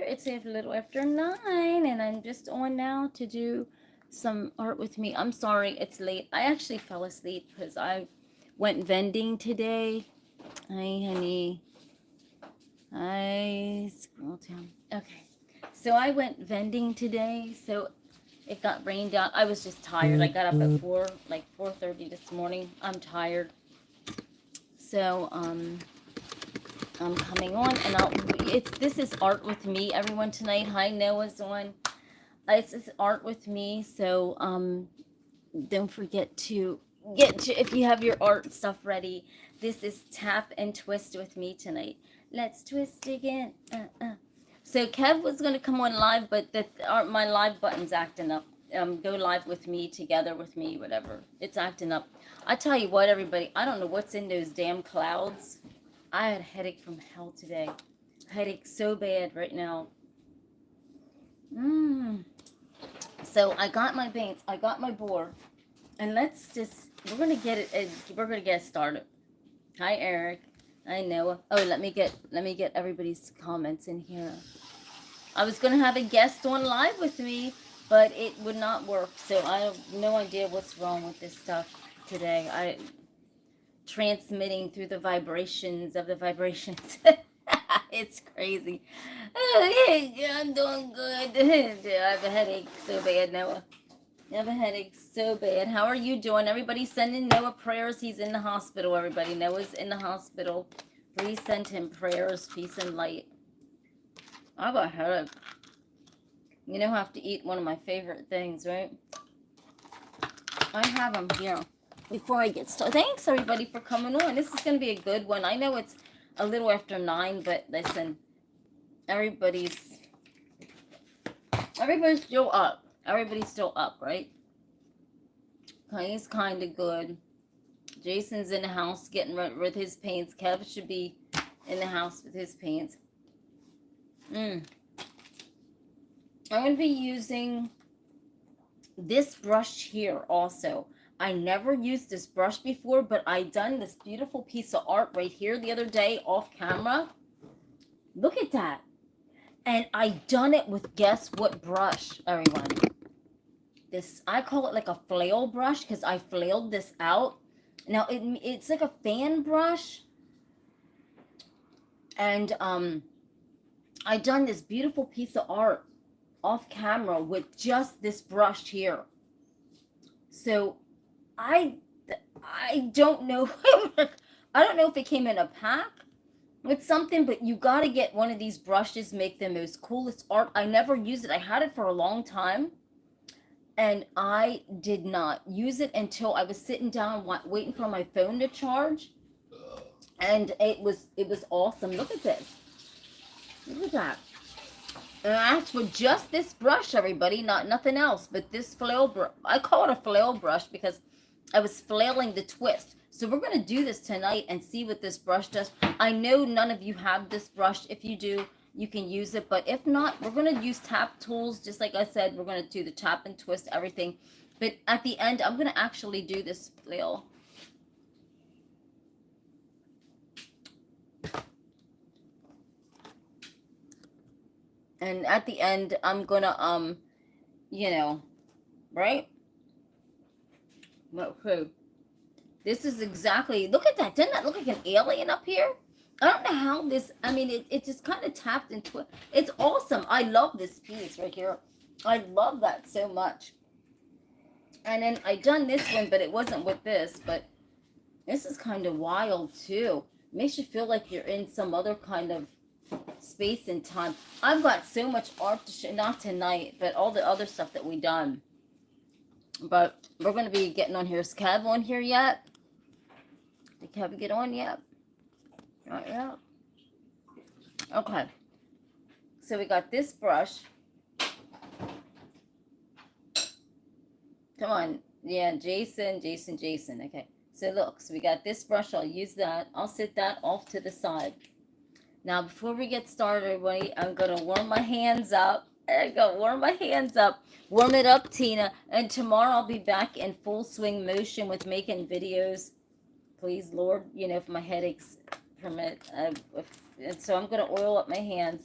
It's a little after 9, and I'm just on now to do some art with me. I'm sorry it's late. I actually fell asleep because I went vending today. Hi, honey. I scroll down. Okay. So I went vending today, so it got rained out. I was just tired. I got up at 4, like 4:30 this morning. I'm tired. So, I'm coming on, and this is art with me, everyone, tonight. Hi, Noah's on. This is art with me, so don't forget to if you have your art stuff ready. This is tap and twist with me tonight. Let's twist again. So Kev was going to come on live, but my live button's acting up. Go live with me, together with me, whatever. It's acting up. I tell you what, everybody, I don't know what's in those damn clouds. I had a headache from hell today. Headache so bad right now. So I got my paints, I got my board, and we're gonna get it started. Hi, Eric. I know. Oh, let me get everybody's comments in here. I was gonna have a guest on live with me, but it would not work. So I have no idea what's wrong with this stuff today. I transmitting through the vibrations of the vibrations. It's crazy. Oh, yeah, I'm doing good. I have a headache so bad, Noah. I have a headache so bad. How are you doing? Everybody sending Noah prayers. He's in the hospital, everybody. Noah's in the hospital. Please send him prayers, peace, and light. I have a headache. You know, I have to eat one of my favorite things, right? I have them here before I get started. Thanks, everybody, for coming on. This is going to be a good one. I know it's a little after 9, but listen, everybody's still up. Everybody's still up, right? He's kind of good. Jason's in the house getting ready with his paints. Kev should be in the house with his paints. I'm going to be using this brush here also. I never used this brush before, but I done this beautiful piece of art right here the other day off camera. Look at that. And I done it with, guess what brush, everyone? I call it like a flail brush because I flailed this out. Now it's like a fan brush. And I done this beautiful piece of art off camera with just this brush here. So I don't know. I don't know if it came in a pack with something, but you got to get one of these brushes, make the most coolest art. I never used it. I had it for a long time, and I did not use it until I was sitting down waiting for my phone to charge, and it was awesome. Look at this. Look at that. And that's with just this brush, everybody, nothing else, but this flail brush. I call it a flail brush because I was flailing the twist. So we're going to do this tonight and see what this brush does. I know none of you have this brush. If you do, you can use it. But if not, we're going to use tap tools. Just like I said, we're going to do the tap and twist, everything. But at the end, I'm going to actually do this flail. And at the end, I'm going to, you know, right? Okay. This is exactly, look at that. Doesn't that look like an alien up here? I don't know how this, I mean, it just kind of tapped into it. It's awesome. I love this piece right here. I love that so much. And then I done this one, but it wasn't with this, but this is kind of wild too. Makes you feel like you're in some other kind of space and time. I've got so much art to show, not tonight, but all the other stuff that we done. But we're going to be getting on here. Is Kev on here yet? Did Kev get on yet? Not yet. Okay. So we got this brush. Come on. Yeah, Jason. Okay. So look. So we got this brush. I'll use that. I'll set that off to the side. Now, before we get started, everybody, I'm going to warm my hands up. Warm it up, Tina. And tomorrow I'll be back in full swing motion with making videos. Please, Lord, you know, if my headaches permit. And so I'm going to oil up my hands.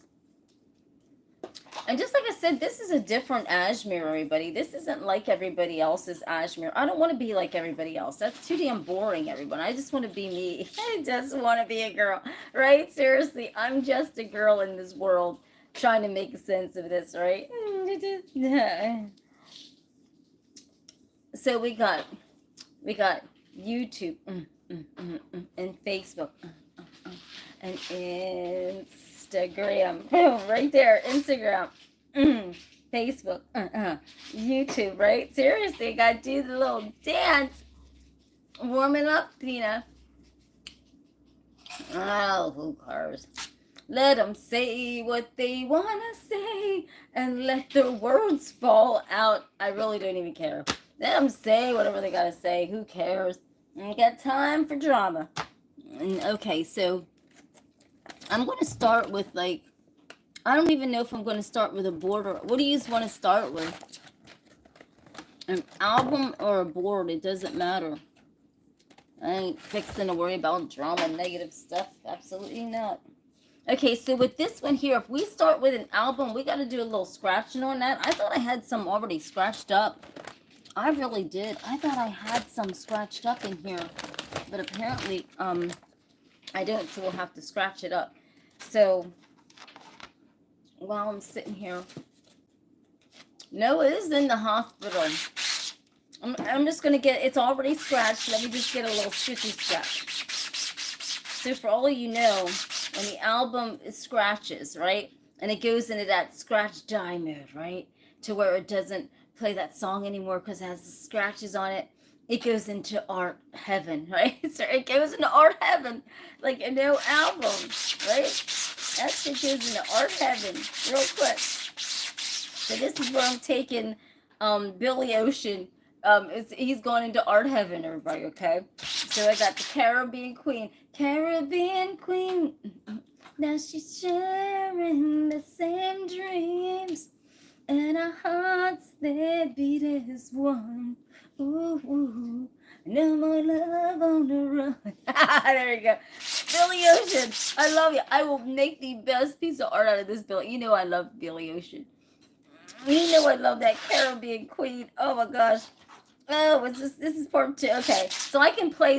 And just like I said, this is a different Ashmere, everybody. This isn't like everybody else's Ashmere. I don't want to be like everybody else. That's too damn boring, everyone. I just want to be me. I just want to be a girl, right? Seriously, I'm just a girl in this world trying to make sense of this, right? So we got YouTube and Facebook and Instagram. Boom, right there. Instagram, Facebook, YouTube, right? Seriously, gotta do the little dance. Warming up, Tina. Oh, who cares? Let them say what they want to say and let their words fall out. I really don't even care. Let them say whatever they got to say. Who cares? I got time for drama. And okay, so I'm going to start with, like, I don't even know if I'm going to start with a border. What do you want to start with? An album or a board? It doesn't matter. I ain't fixing to worry about drama and negative stuff. Absolutely not. Okay, so with this one here, if we start with an album, we got to do a little scratching on that. I thought I had some already scratched up. I really did. I thought I had some scratched up in here, but apparently I don't, so we'll have to scratch it up. So while I'm sitting here, Noah is in the hospital. I'm just going to get, it's already scratched. Let me just get a little stitchy scratch. So for all of you know, when the album scratches, right, and it goes into that scratch die mode, right, to where it doesn't play that song anymore because it has the scratches on it, it goes into art heaven, right? So it goes into art heaven, like a no album, right? That shit goes into art heaven real quick. So this is where I'm taking Billy Ocean. He's going into art heaven, everybody, okay? So I got the Caribbean Queen. Caribbean Queen. Now she's sharing the same dreams. And our hearts, they beat as one. Ooh, ooh. No more love on the run. There you go. Billy Ocean. I love you. I will make the best piece of art out of this, Billy. You know I love Billy Ocean. You know I love that Caribbean Queen. Oh my gosh. Oh, this is part 2. Okay, so I can play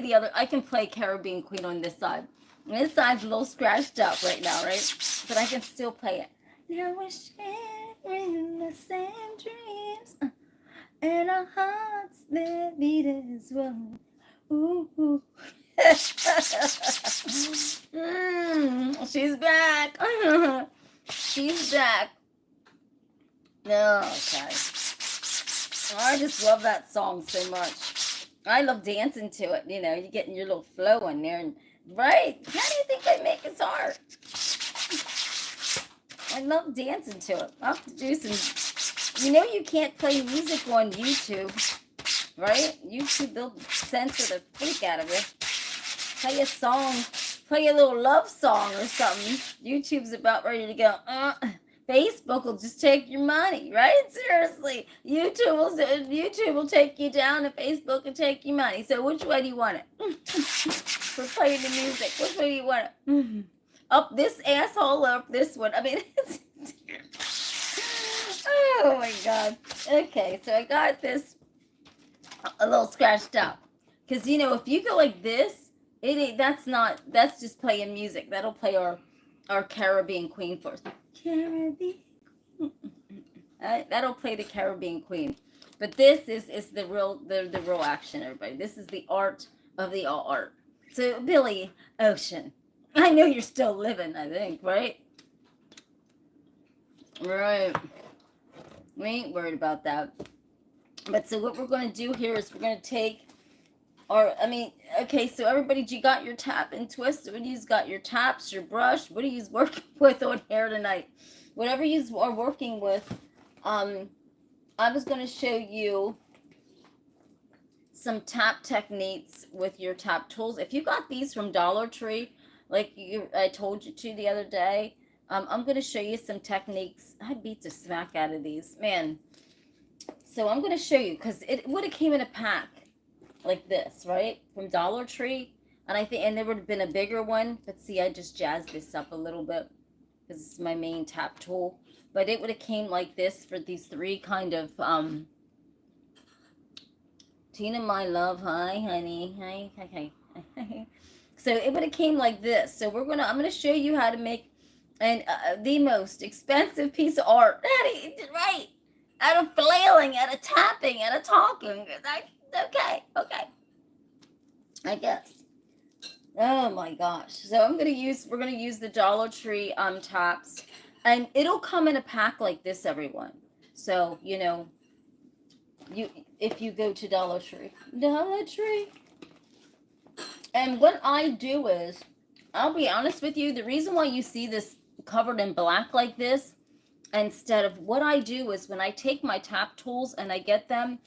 Caribbean Queen on this side. And this side's a little scratched up right now, right? But I can still play it. Now we're sharing the same dreams, and our hearts, they beat as one. Ooh, ooh. She's back. She's back. Okay. I just love that song so much. I love dancing to it. You know, you're getting your little flow in there. And right? How do you think I make his art? I love dancing to it. I'll have to do some... You know you can't play music on YouTube, right? YouTube, they'll censor the freak out of it. Play a song, play a little love song or something. YouTube's about ready to go, Facebook will just take your money, right? Seriously. YouTube will take you down and Facebook will take your money. So which way do you want it? For playing the music. Which way do you want it? Up this asshole or up this one? I mean, oh my God. Okay, so I got this a little scratched up. Because, you know, if you go like this, that's just playing music. That'll play our Caribbean Queen for us. Caribbean Queen. That'll play the Caribbean Queen. But this is the real action, everybody. This is the art of the all art. So, Billy Ocean, I know you're still living, I think, right? Right. We ain't worried about that. But so what we're going to do here is we're going to take okay, so everybody, you got your tap and twist. What do you got? Your taps, your brush. What are you working with on hair tonight? Whatever you are working with, I was going to show you some tap techniques with your tap tools. If you got these from Dollar Tree, like I told you to the other day, I'm going to show you some techniques. I beat the smack out of these, man. So I'm going to show you, because it would have came in a pack like this, right, from Dollar Tree, and there would have been a bigger one, but see, I just jazzed this up a little bit because it's my main tap tool. but it would have came like this for these three kind of, Tina, my love, hi, honey, hi. So it would have came like this. So I'm gonna show you how to make the most expensive piece of art. Right? Out of flailing, out of tapping, out of talking. Okay, I guess. Oh my gosh. So we're gonna use the Dollar Tree taps, and it'll come in a pack like this, everyone. So if you go to Dollar Tree. And what I do is, I'll be honest with you, the reason why you see this covered in black like this, instead of what I do is when I take my tap tools and I get them,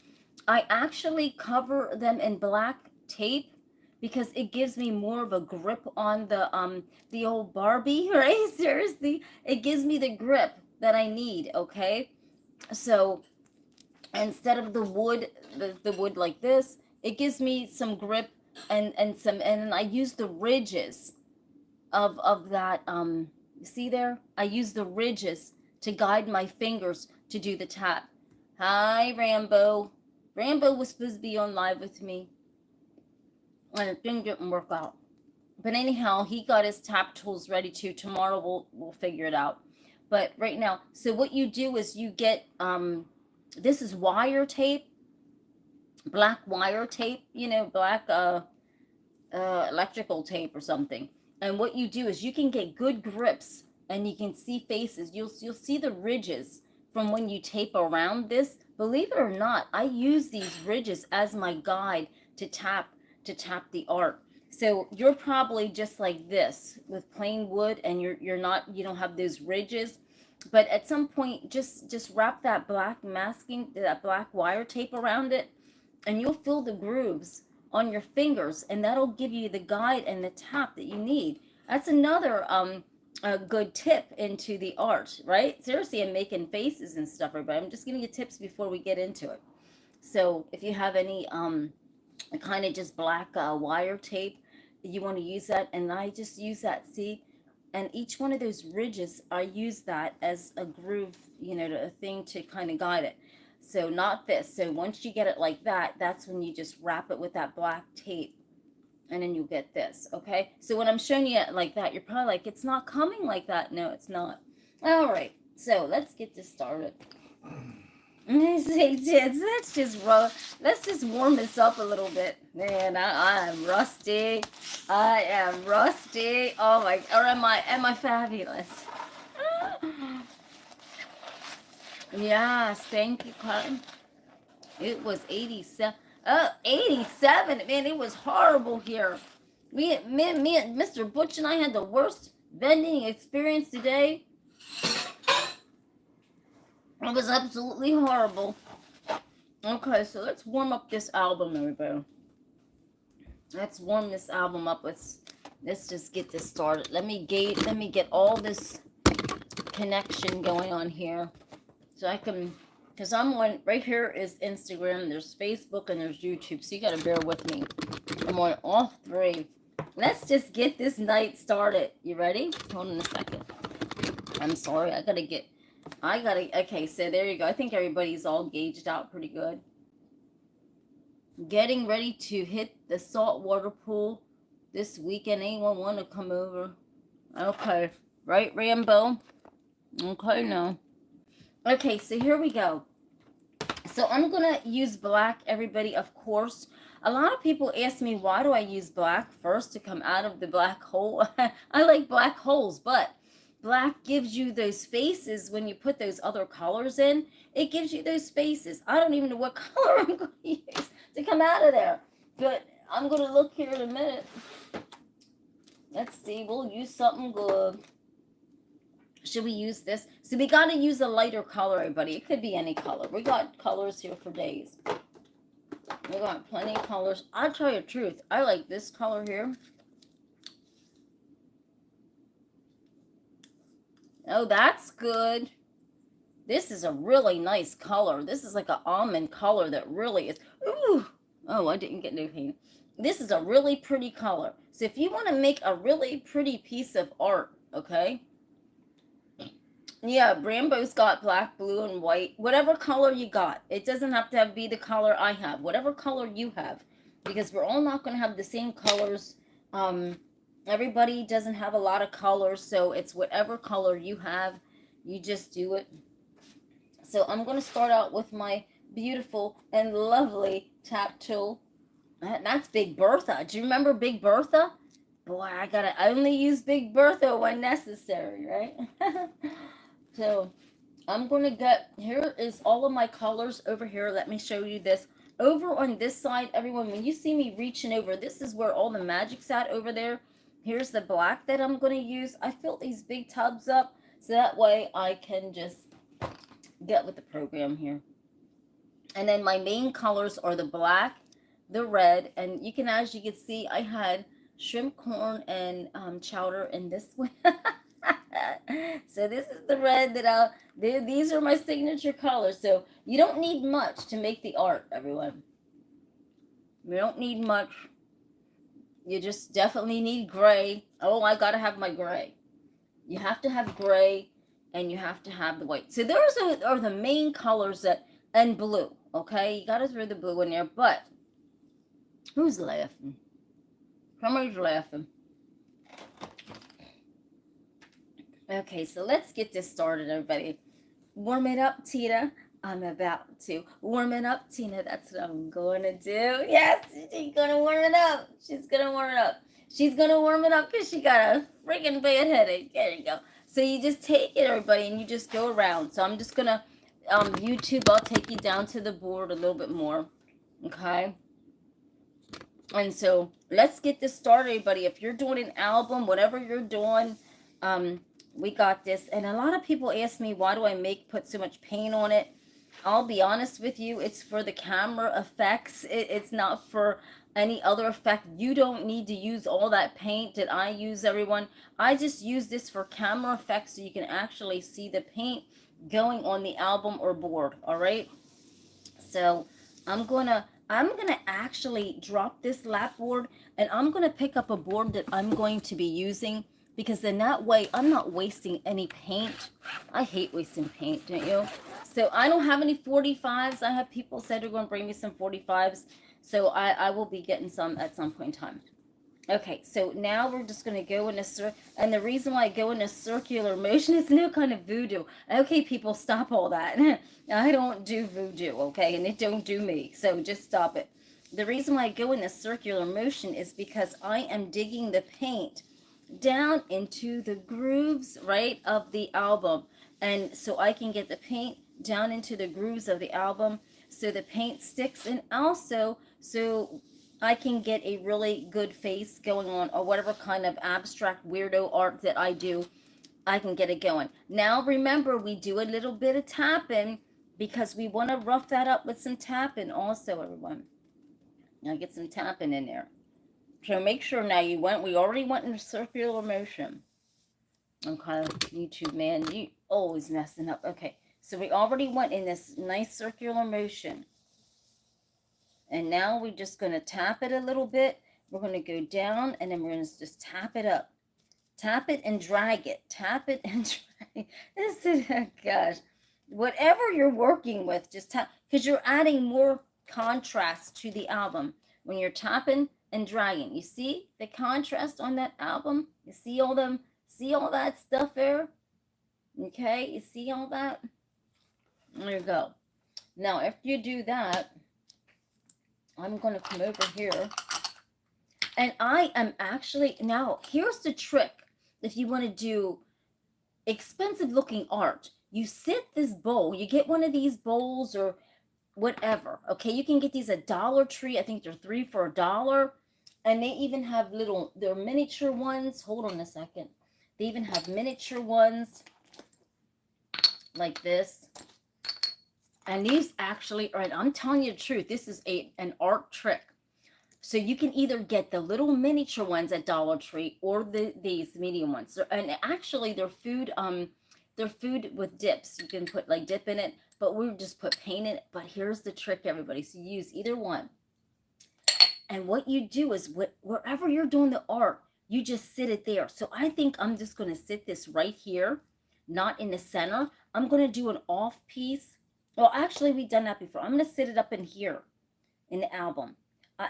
I actually cover them in black tape because it gives me more of a grip on the old Barbie, right? Seriously, it gives me the grip that I need, okay? So instead of the wood, the wood like this, it gives me some grip and I use the ridges of that see there? I use the ridges to guide my fingers to do the tap. Hi, Rambo. Rambo was supposed to be on live with me, and it didn't work out. But anyhow, he got his tap tools ready too. Tomorrow we'll figure it out. But right now, so what you do is you get this is wire tape, black wire tape, black electrical tape or something. And what you do is you can get good grips and you can see faces. You'll see the ridges from when you tape around this. Believe it or not, I use these ridges as my guide to tap the art. So you're probably just like this with plain wood, and you don't have those ridges. But at some point, just wrap that black wire tape around it, and you'll feel the grooves on your fingers, and that'll give you the guide and the tap that you need. That's another a good tip into the art, right? Seriously, I'm making faces and stuff, everybody. I'm just giving you tips before we get into it. So if you have any kind of just black wire tape, you want to use that, and I just use that, see? And each one of those ridges, I use that as a groove, a thing to kind of guide it. So not this. So once you get it like that, that's when you just wrap it with that black tape, and then you'll get this, okay? So when I'm showing you it like that, you're probably like, it's not coming like that. No, it's not. All right, so let's get this started. Let's just warm this up a little bit. Man, I am rusty. I am rusty. Oh my, or am I fabulous? Yes, thank you, Cotton. It was 87. Oh, 87. Man, it was horrible here. Me and Mr. Butch and I had the worst vending experience today. It was absolutely horrible. Okay, so let's warm up this album, everybody. Let's warm this album up. Let's just get this started. Let me get all this connection going on here, so I can, because I'm on, right here is Instagram, there's Facebook, and there's YouTube. So you gotta bear with me. I'm on all three. Let's just get this night started. You ready? Hold on a second. I'm sorry. Okay, so there you go. I think everybody's all gauged out pretty good. Getting ready to hit the saltwater pool this weekend. Anyone want to come over? Okay. Right, Rambo? Okay, no. Okay, so here we go. So I'm going to use black, everybody, of course. A lot of people ask me, why do I use black first to come out of the black hole? I like black holes, but black gives you those faces when you put those other colors in. It gives you those faces. I don't even know what color I'm going to use to come out of there. But I'm going to look here in a minute. Let's see. We'll use something good. Should we use this? So we got to use a lighter color, everybody. It could be any color. We got colors here for days. We got plenty of colors. I'll tell you the truth. I like this color here. Oh, that's good. This is a really nice color. This is like an almond color that really is. Ooh. Oh, I didn't get no paint. This is a really pretty color. So if you want to make a really pretty piece of art, okay, Yeah, Rambo's got black, blue, and white. Whatever color you got. It doesn't have to be the color I have. Whatever color you have. Because we're all not going to have the same colors. Um, Everybody doesn't have a lot of colors. So it's whatever color you have. You just do it. So I'm going to start out with my beautiful and lovely tap tool. That's Big Bertha. Do you remember Big Bertha? Boy, I gotta only use Big Bertha when necessary, right? So I'm gonna get, here is all of my colors over here. Let me show you this. Over on this side, everyone, when you see me reaching over, this is where all the magic's at over there. Here's the black that I'm gonna use. I fill these big tubs up so that way I can just get with the program here. And then my main colors are the black, the red, and you can, as you can see, I had shrimp, corn, and chowder in this one. So this is the red that these are my signature colors. So you don't need much to make the art, everyone. You don't need much. You just definitely need gray. Oh, I gotta have my gray. You have to have gray, and you have to have the white. So those are the main colors that, and blue. Okay, you gotta throw the blue in there. But who's laughing? Somebody's laughing. Okay, so let's get this started, everybody. Warm it up, Tina. I'm about to warm it up, Tina. That's what I'm going to do. Yes, she's going to warm it up. She's going to warm it up. She's going to warm it up because she got a freaking bad headache. There you go. So you just take it, everybody, and you just go around. So I'm just going to, YouTube, I'll take you down to the board a little bit more. Okay? And so let's get this started, everybody. If you're doing an album, whatever you're doing, we got this. And a lot of people ask me, why do I put so much paint on it? I'll be honest with you, it's for the camera effects. It's not for any other effect. You don't need to use all that paint that I use, everyone. I just use this for camera effects so you can actually see the paint going on the album or board, all right? So I'm gonna actually drop this lap board, and I'm gonna pick up a board that I'm going to be using, because then that way I'm not wasting any paint. I hate wasting paint, don't you? So I don't have any 45s. I have people said they're going to bring me some 45s. So I will be getting some at some point in time. Okay, so now we're just going to go in a and the reason why I go in a circular motion is no kind of voodoo. Okay, people, stop all that. I don't do voodoo, okay, and it don't do me, so just stop it. The reason why I go in a circular motion is because I am digging the paint down into the grooves, right, of the album. And so I can get the paint down into the grooves of the album so the paint sticks, and also so I can get a really good face going on, or whatever kind of abstract weirdo art that I do, I can get it going. Now remember, we do a little bit of tapping because we want to rough that up with some tapping also, everyone. Now get some tapping in there. So make sure now we already went in a circular motion. Okay, YouTube, man, you always messing up. Okay, so we already went in this nice circular motion. And now we're just going to tap it a little bit. We're going to go down, and then we're going to just tap it up. Tap it and drag it. Tap it and drag it. This is, oh gosh. Whatever you're working with, just tap, because you're adding more contrast to the album when you're tapping and dragging. You see the contrast on that album? You see all that stuff there? Okay, you see all that? There you go. Now, after you do that, I'm going to come over here. And I am actually, now, here's the trick. If you want to do expensive looking art, you sit this bowl, you get one of these bowls or whatever, okay? You can get these at Dollar Tree. I think they're 3 for $1. And they even have they're miniature ones. Hold on a second. They even have miniature ones like this. And these actually, all right, I'm telling you the truth, this is an art trick. So you can either get the little miniature ones at Dollar Tree or these medium ones. And actually they're food with dips. You can put like dip in it, but we just put paint in it. But here's the trick, everybody. So you use either one. And what you do is wherever you're doing the art, you just sit it there. So I think I'm just going to sit this right here. not in the center. I'm going to do an off piece. Well, actually, we've done that before. I'm going to sit it up in here in the album.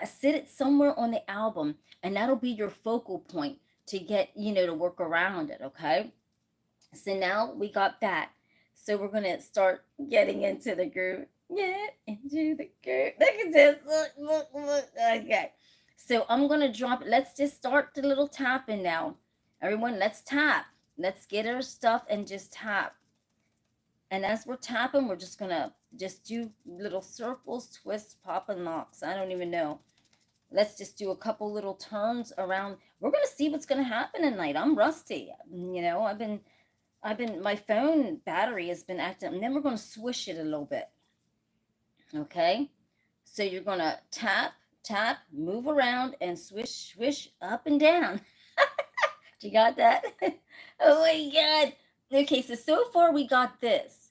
Sit it somewhere on the album, and that'll be your focal point to get, to work around it, okay? So now we got that. So we're going to start getting into the groove. Get into the groove. Look at this. Look. Okay. So I'm going to drop it. Let's just start the little tapping now. Everyone, let's tap. Let's get our stuff and just tap. And as we're tapping, we're just going to just do little circles, twists, pop, and locks. I don't even know. Let's just do a couple little turns around. We're going to see what's going to happen tonight. I'm rusty. I've been, my phone battery has been acting, and then we're going to swish it a little bit. Okay. So you're going to tap, tap, move around, and swish, swish up and down. You got that? Oh my God. Okay, so far we got this.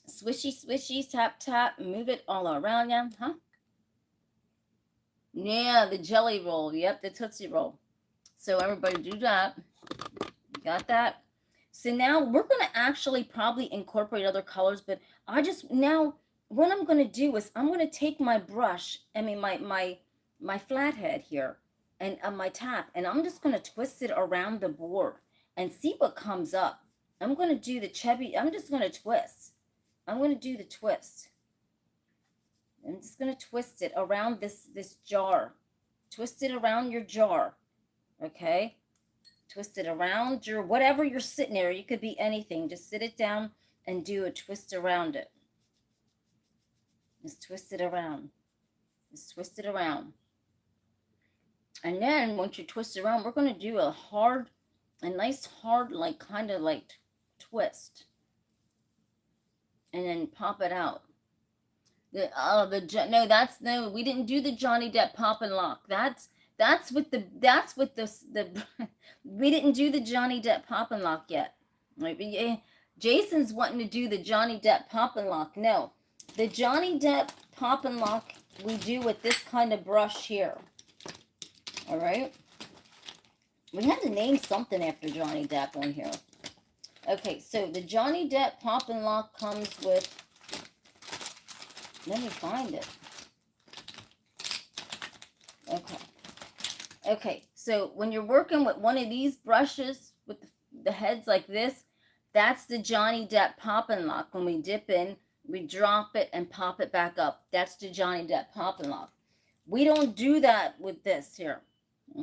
Swishy, swishy, tap, tap, move it all around, yeah, huh? Yeah, the jelly roll. Yep, the Tootsie Roll. So everybody do that. Got that? So now we're going to actually probably incorporate other colors, but now what I'm going to do is I'm going to take my brush, my flathead here, and my tap, and I'm just going to twist it around the board and see what comes up. I'm going to do the chubby, I'm just going to twist. I'm going to do the twist. I'm just going to twist it around this jar. Twist it around your jar. Okay? Twist it around your, whatever you're sitting there. You could be anything. Just sit it down and do a twist around it. Just twist it around. Just twist it around. And then once you twist it around, we're going to do a nice hard, like kind of like twist. And then pop it out. We didn't do the Johnny Depp pop and lock. We didn't do the Johnny Depp pop and lock yet. Right? Jason's wanting to do the Johnny Depp pop and lock. No, the Johnny Depp pop and lock we do with this kind of brush here. All right. We had to name something after Johnny Depp on here. Okay, so the Johnny Depp pop and lock comes with, let me find it. Okay, so when you're working with one of these brushes with the heads like this, that's the Johnny Depp pop and lock. When we dip in, we drop it and pop it back up. That's the Johnny Depp pop and lock. We don't do that with this here.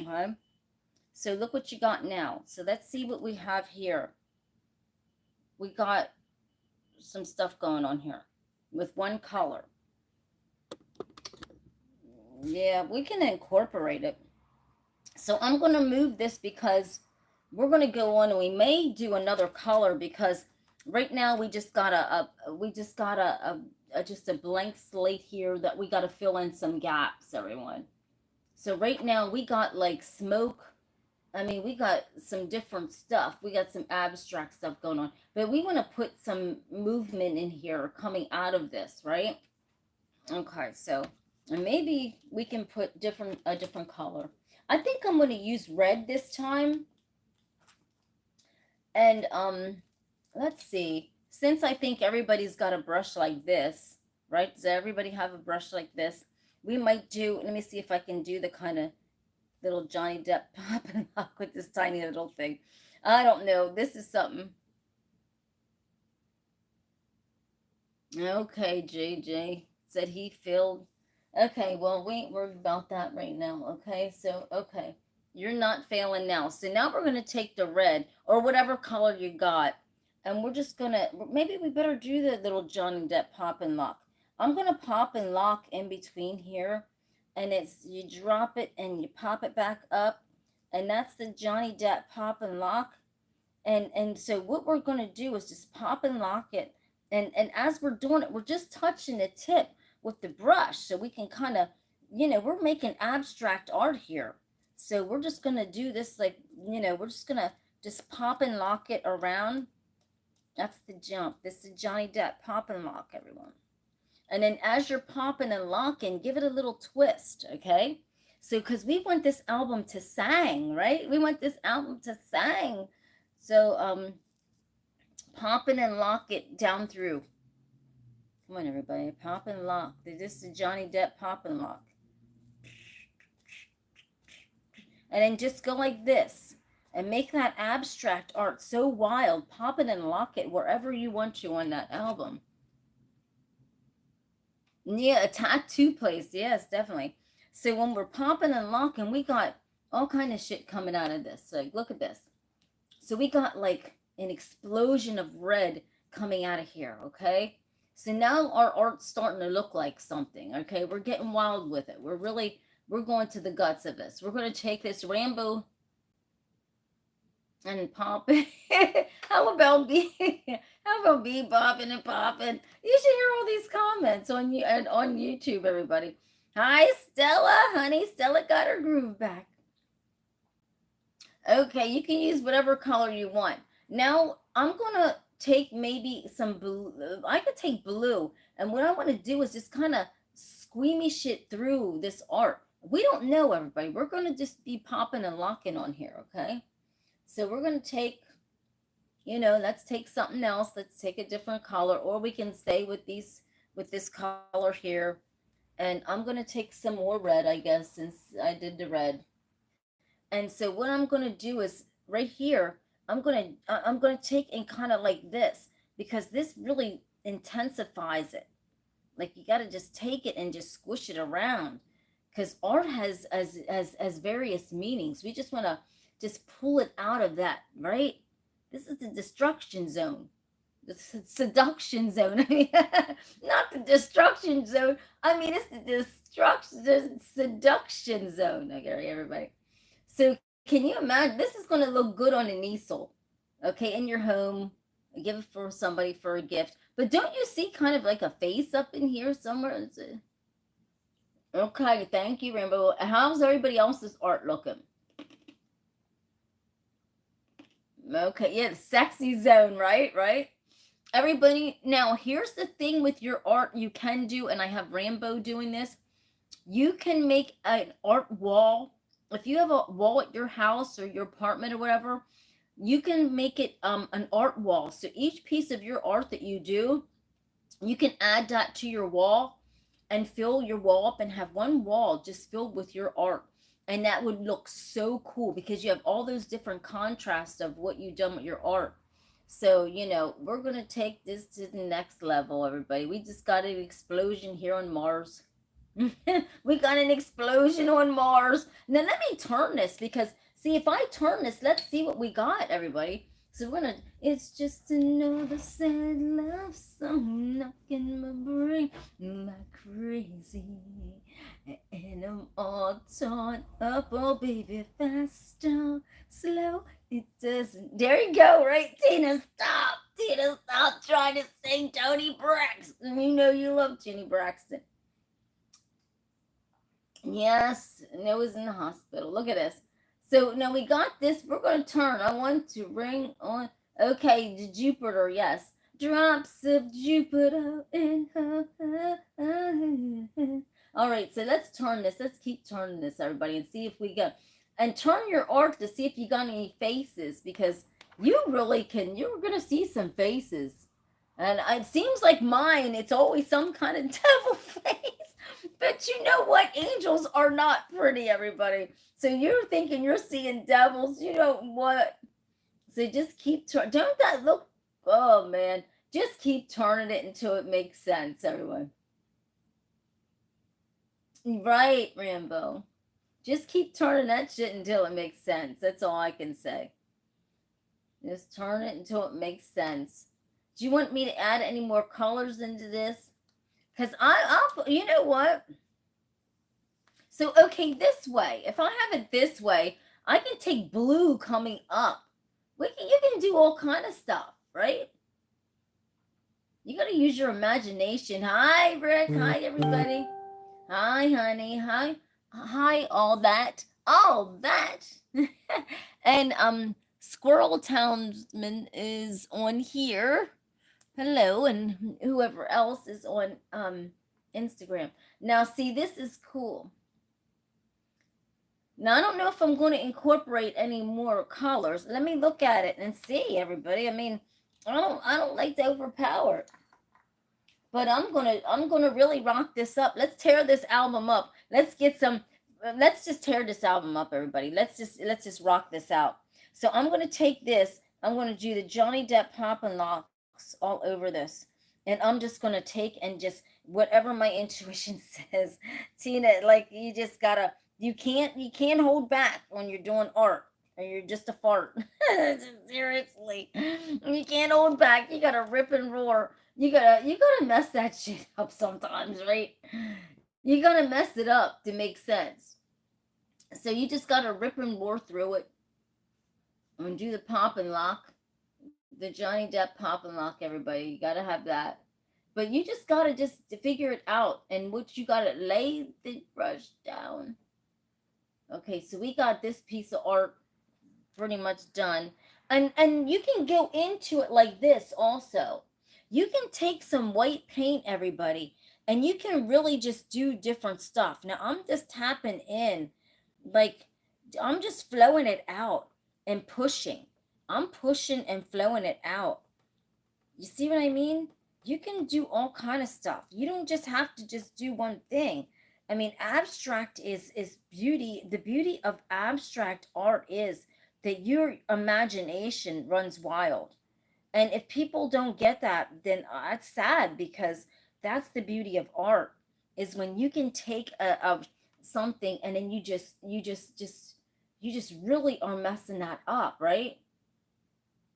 Okay, so look what you got now. So let's see what we have here. We got some stuff going on here with one color. Yeah, we can incorporate it. So I'm going to move this because we're going to go on and we may do another color because right now we just got just a blank slate here that we got to fill in some gaps, everyone. So right now we got like smoke. We got some different stuff. We got some abstract stuff going on, but we want to put some movement in here coming out of this, right? Okay, so maybe we can put a different color. I think I'm going to use red this time. And let's see. Since I think everybody's got a brush like this, right? Does everybody have a brush like this? We might do, let me see if I can do the kind of little Johnny Depp pop and lock with this tiny little thing. I don't know. This is something. Okay, JJ said he filled. Okay, well, we ain't worried about that right now. Okay, so, okay. You're not failing now. So now we're going to take the red or whatever color you got. And we're just going to, maybe we better do the little Johnny Depp pop and lock. I'm going to pop and lock in between here. And it's, you drop it and you pop it back up. And that's the Johnny Depp pop and lock. And so what we're going to do is just pop and lock it. And as we're doing it, we're just touching the tip with the brush. So we can kind of, we're making abstract art here. So we're just going to do this like, we're just going to just pop and lock it around. That's the jump. This is Johnny Depp pop and lock, everyone. And then as you're popping and locking, give it a little twist, okay? So, because we want this album to sang, right? We want this album to sang. So pop it and lock it down through. Come on, everybody, pop and lock. This is Johnny Depp pop and lock. And then just go like this and make that abstract art so wild. Pop it and lock it wherever you want to on that album. Yeah, a tattoo place. Yes, definitely. So when we're popping and locking, we got all kind of shit coming out of this. Like, look at this. So we got like an explosion of red coming out of here, okay? So now our art's starting to look like something, okay? We're getting wild with it. We're going to the guts of this. We're going to take this rainbow and pop it. How about be popping and popping? You should hear all these comments on YouTube, everybody. Hi, Stella, honey. Stella got her groove back. Okay, you can use whatever color you want. Now I'm gonna take maybe some blue. I could take blue, and what I want to do is just kind of squeamish it through this art. We don't know, everybody. We're gonna just be popping and locking on here, okay? So we're gonna take, let's take something else. Let's take a different color, or we can stay with this color here. And I'm gonna take some more red, I guess, since I did the red. And so what I'm gonna do is right here, I'm gonna take and kind of like this, because this really intensifies it. Like, you got to just take it and just squish it around, because art has various meanings. We just want to just pull it out of that, right? This is the destruction zone, the seduction zone. I mean, not the destruction zone. I mean, it's the seduction zone. Okay, everybody. So can you imagine? This is going to look good on an easel, okay, in your home. Give it for somebody for a gift. But don't you see kind of like a face up in here somewhere? Okay, thank you, Rainbow. How's everybody else's art looking? Okay, yeah, the sexy zone, right? Everybody, now here's the thing with your art you can do, and I have Rainbow doing this. You can make an art wall. If you have a wall at your house or your apartment or whatever, you can make it an art wall. So each piece of your art that you do, you can add that to your wall and fill your wall up and have one wall just filled with your art. And that would look so cool, because you have all those different contrasts of what you've done with your art. So, we're going to take this to the next level, everybody. We just got an explosion here on Mars. We got an explosion on Mars. Now, let me turn this, because, see, if I turn this, let's see what we got, everybody. So we're gonna, it's just another sad love song knocking my brain like crazy. And I'm all torn up, oh baby, fast or slow, it doesn't. There you go, right, Tina? Stop. Tina, stop trying to sing Toni Braxton. You know you love Toni Braxton. Yes, and it was in the hospital. Look at this. So now we got this. We're going to turn. I want to ring on. Okay, the Jupiter, yes. Drops of Jupiter in her. All right, so let's turn this. Let's keep turning this, everybody, and see if we get. And turn your art to see if you got any faces, because you really can. You're going to see some faces. And it seems like mine, it's always some kind of devil face. But you know what? Angels are not pretty, everybody. So you're thinking you're seeing devils. You know what? So just keep turning. Don't that look? Oh, man. Just keep turning it until it makes sense, everyone. Right, Rambo. Just keep turning that shit until it makes sense. That's all I can say. Just turn it until it makes sense. Do you want me to add any more colors into this? Because I'll, you know what? So, okay, this way. If I have it this way, I can take blue coming up. You can do all kind of stuff, right? You got to use your imagination. Hi, Rick. Hi, everybody. Hi, honey. Hi, all that. And Squirrel Townsman is on here. Hello, and whoever else is on Instagram. Now, see, this is cool. Now I don't know if I'm going to incorporate any more colors. Let me look at it and see, everybody. I mean, I don't like to overpower, but I'm gonna really rock this up. Let's tear this album up. Let's get some. Let's just tear this album up, everybody. Let's just rock this out. So I'm gonna take this. I'm gonna do the Johnny Depp pop and locks all over this, and I'm just gonna take and just whatever my intuition says, Tina. Like you just gotta. You can't hold back when you're doing art. Or you're just a fart. Seriously, you can't hold back. You gotta rip and roar. You gotta mess that shit up sometimes, right? You gotta mess it up to make sense. So you just gotta rip and roar through it and do the pop and lock, the Johnny Depp pop and lock. Everybody, you gotta have that. But you just gotta just figure it out, and what you gotta lay the brush down. Okay, so we got this piece of art pretty much done, and you can go into it like this also. You can take some white paint, everybody, and you can really just do different stuff. Now I'm just tapping in, like I'm just flowing it out and pushing. I'm pushing and flowing it out. You see what I mean? You can do all kind of stuff. You don't just have to just do one thing. I mean, abstract is beauty. The beauty of abstract art is that your imagination runs wild. And if people don't get that, then it's sad, because that's the beauty of art, is when you can take a something, and then you just really are messing that up, right?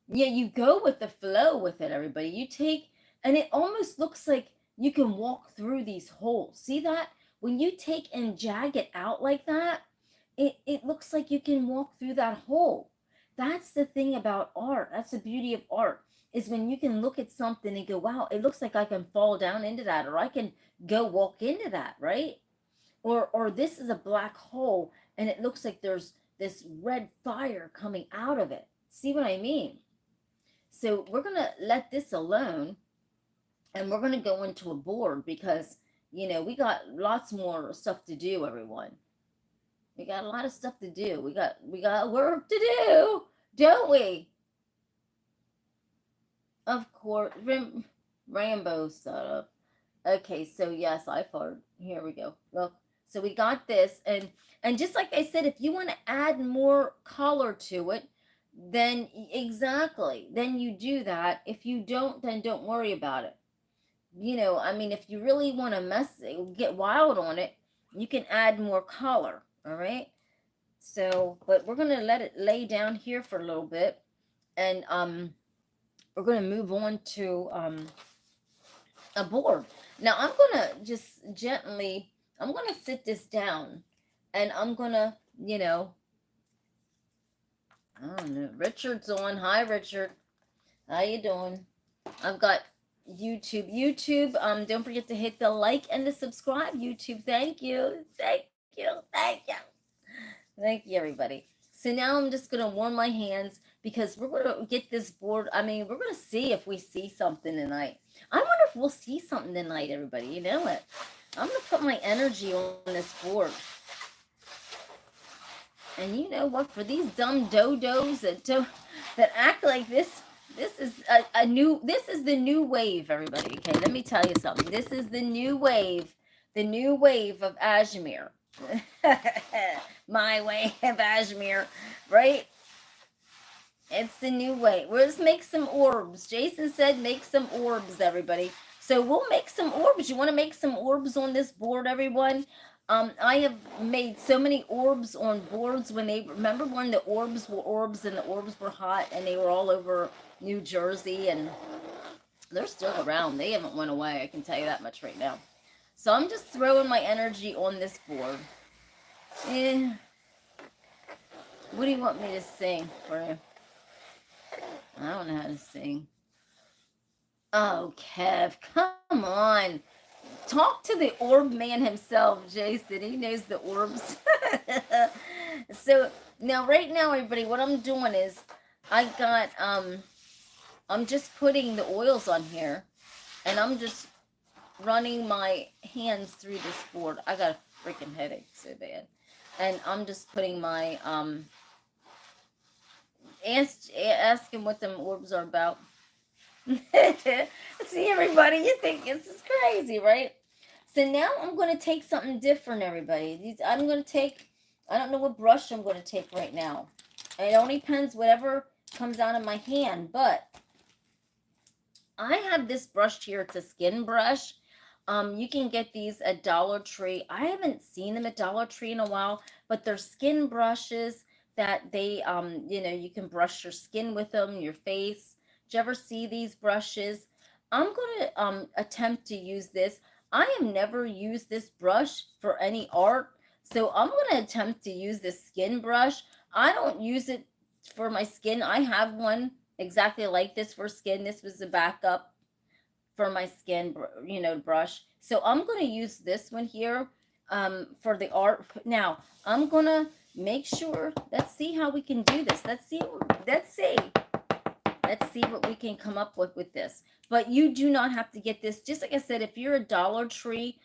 Yeah, you go with the flow with it, everybody. You take, and it almost looks like you can walk through these holes. See that? When you take and jag it out like that, it looks like you can walk through that hole. That's the thing about art. That's the beauty of art, is when you can look at something and go, wow, it looks like I can fall down into that, or I can go walk into that, right? Or this is a black hole, and it looks like there's this red fire coming out of it. See what I mean? So we're going to let this alone, and we're going to go into a board, because, we got lots more stuff to do, everyone. We got a lot of stuff to do. We got work to do, don't we? Of course, Rambo setup. Okay, so yes, I fart. Here we go. Look, so we got this, and just like I said, if you want to add more color to it, then exactly, then you do that. If you don't, then don't worry about it. I mean, if you really want to get wild on it, you can add more color. All right. So, but we're gonna let it lay down here for a little bit, and we're gonna move on to a board. Now I'm gonna just gently, I'm gonna sit this down, and I'm gonna, I don't know. Richard's on. Hi, Richard. How you doing? I've got YouTube. YouTube, don't forget to hit the like and the subscribe. YouTube, thank you. Thank you. Thank you. Thank you, everybody. So now I'm just going to warm my hands, because we're going to get this board. I mean, we're going to see if we see something tonight. I wonder if we'll see something tonight, everybody. You know it. I'm going to put my energy on this board. And you know what? For these dumb dodos that act like this, this is this is the new wave, everybody. Okay, let me tell you something. This is the new wave of Ashmere. My way of Ashmere, right? It's the new way. Let's make some orbs. Jason said make some orbs, everybody. So we'll make some orbs. You want to make some orbs on this board, everyone? I have made so many orbs on boards. Remember when the orbs were orbs and the orbs were hot, and they were all over New Jersey, and they're still around. They haven't went away. I can tell you that much right now. So I'm just throwing my energy on this board. What do you want me to sing for you? I don't know how to sing. Oh, Kev, come on. Talk to the orb man himself, Jason. He knows the orbs. So now, right now, everybody, what I'm doing is I'm just putting the oils on here, and I'm just running my hands through this board. I got a freaking headache so bad. And I'm just putting my, asking what them orbs are about. See, everybody, you think this is crazy, right? So now I'm going to take something different, everybody. I'm going to take, I don't know what brush I'm going to take right now. It only depends whatever comes out of my hand, but I have this brush here. It's a skin brush. You can get these at Dollar Tree. I haven't seen them at Dollar Tree in a while, but they're skin brushes that they, you can brush your skin with them, your face. Did you ever see these brushes? I'm going to attempt to use this. I have never used this brush for any art, so I'm going to attempt to use this skin brush. I don't use it for my skin. I have one exactly like this for skin. This was the backup for my skin, brush. So I'm going to use this one here for the art. Now, I'm going to make sure, let's see how we can do this. Let's see what we can come up with this. But you do not have to get this. Just like I said, if you're a Dollar Tree,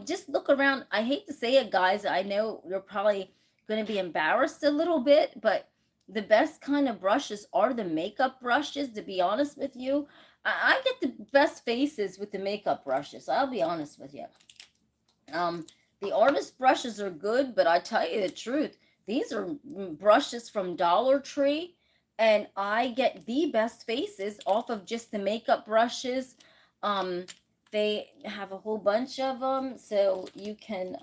just look around. I hate to say it, guys. I know you're probably going to be embarrassed a little bit, but the best kind of brushes are the makeup brushes, to be honest with you. I get the best faces with the makeup brushes. I'll be honest with you. The artist brushes are good, but I tell you the truth, these are brushes from Dollar Tree, and I get the best faces off of just the makeup brushes. They have a whole bunch of them, so you can,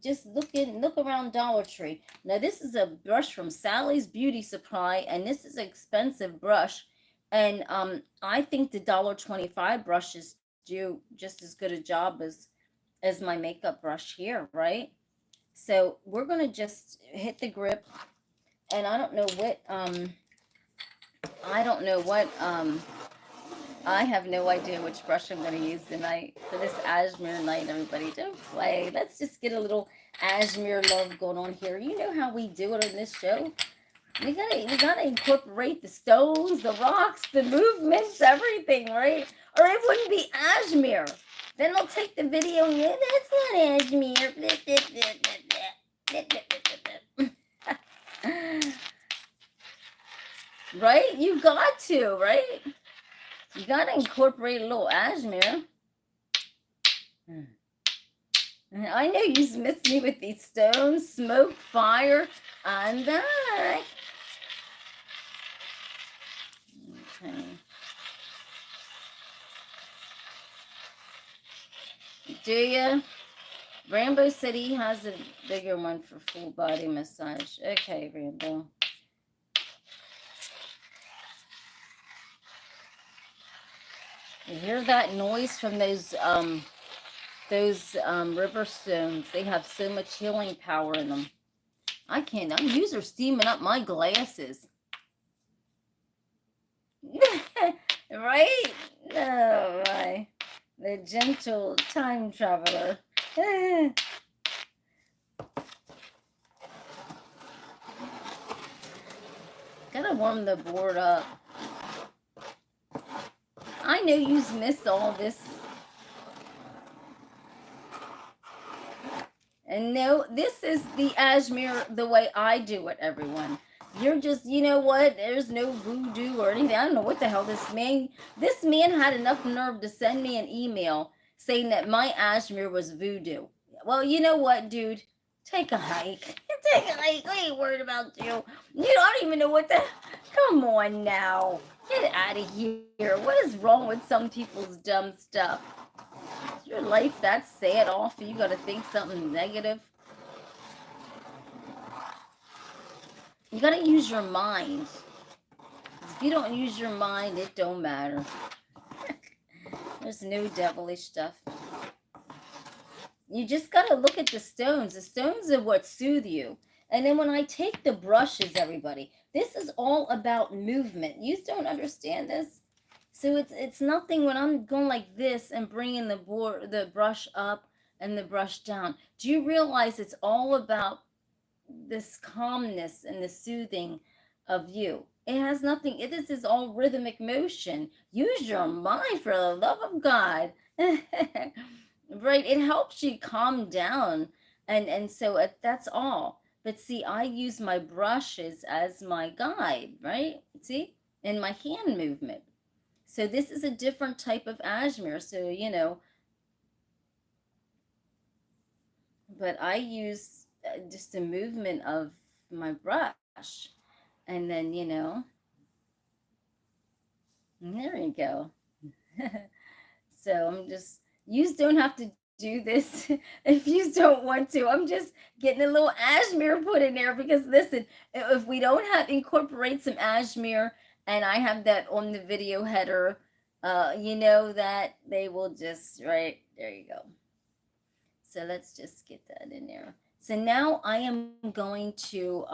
just look around Dollar Tree. Now this is a brush from Sally's Beauty Supply, and this is an expensive brush. And I think the $1.25 brushes do just as good a job as my makeup brush here, right? So we're gonna just hit the grip, and I don't know what I have no idea which brush I'm going to use tonight for this Ashmere night, everybody. Don't play. Let's just get a little Ashmere love going on here. You know how we do it on this show. We gotta incorporate the stones, the rocks, the movements, everything, right? Or it wouldn't be Ashmere. Then they'll take the video and that's not Ashmere. Right? You got to, right? You gotta incorporate a little Ashmere. I know you miss me with these stones, smoke, fire. I'm back. Okay. Do ya? Rambo said he has a bigger one for full body massage. Okay, Rambo. You hear that noise from those river stones? They have so much healing power in them. I'm user steaming up my glasses. Right? Oh my. The gentle time traveler. Gotta warm the board up. I know you've missed all this. And no, this is the Ashmere the way I do it, everyone. You're just, you know what? There's no voodoo or anything. I don't know what the hell this man had enough nerve to send me an email saying that my Ashmere was voodoo. Well, you know what, dude? Take a hike. Take a hike. I ain't worried about you. You don't even know what the... Come on now. Get out of here. What is wrong with some people's dumb stuff? Is your life that sad off? You got to think something negative? You got to use your mind. If you don't use your mind, it don't matter. There's no devilish stuff. You just got to look at the stones. The stones are what soothe you. And then when I take the brushes, everybody, this is all about movement. You don't understand this? So it's nothing when I'm going like this and bringing the brush up and the brush down. Do you realize it's all about this calmness and the soothing of you? It has nothing. This is all rhythmic motion. Use your mind, for the love of God. Right? It helps you calm down. And so that's all. But see, I use my brushes as my guide, right? See, in my hand movement. So this is a different type of ashmere. So but I use just a movement of my brush, and then there you go. So I'm just, you don't have to do this if you don't want to. I'm just getting a little ashmere put in there because listen, if we don't have incorporate some ashmere and I have that on the video header, you know that they will just right there you go. So let's just get that in there. So now I am going to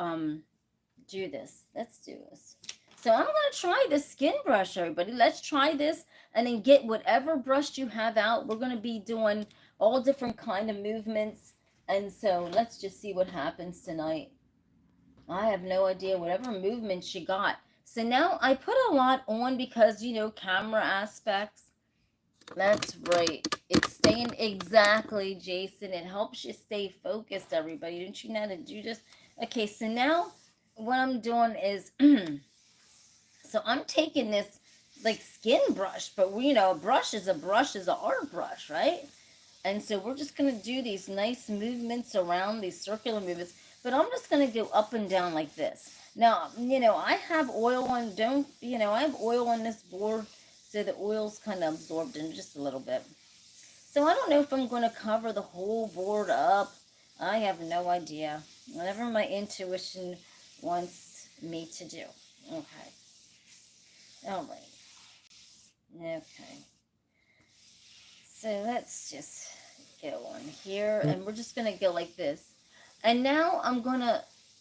do this. Let's do this. So I'm going to try the skin brush, everybody. Let's try this and then get whatever brush you have out. We're going to be doing all different kind of movements. And so let's just see what happens tonight. I have no idea whatever movement she got. So now I put a lot on because, camera aspects. That's right. It's staying exactly, Jason. It helps you stay focused, everybody. Don't you know how to do this? Okay, so now what I'm doing is so I'm taking this like skin brush, but a brush is an art brush, right? And so we're just going to do these nice movements around, these circular movements, but I'm just going to go up and down like this. Now, I have oil on, I have oil on this board, so the oil's kind of absorbed in just a little bit. So I don't know if I'm going to cover the whole board up. I have no idea. Whatever my intuition wants me to do. Okay. All right. Okay. So let's just go on here, and we're just going to go like this. And now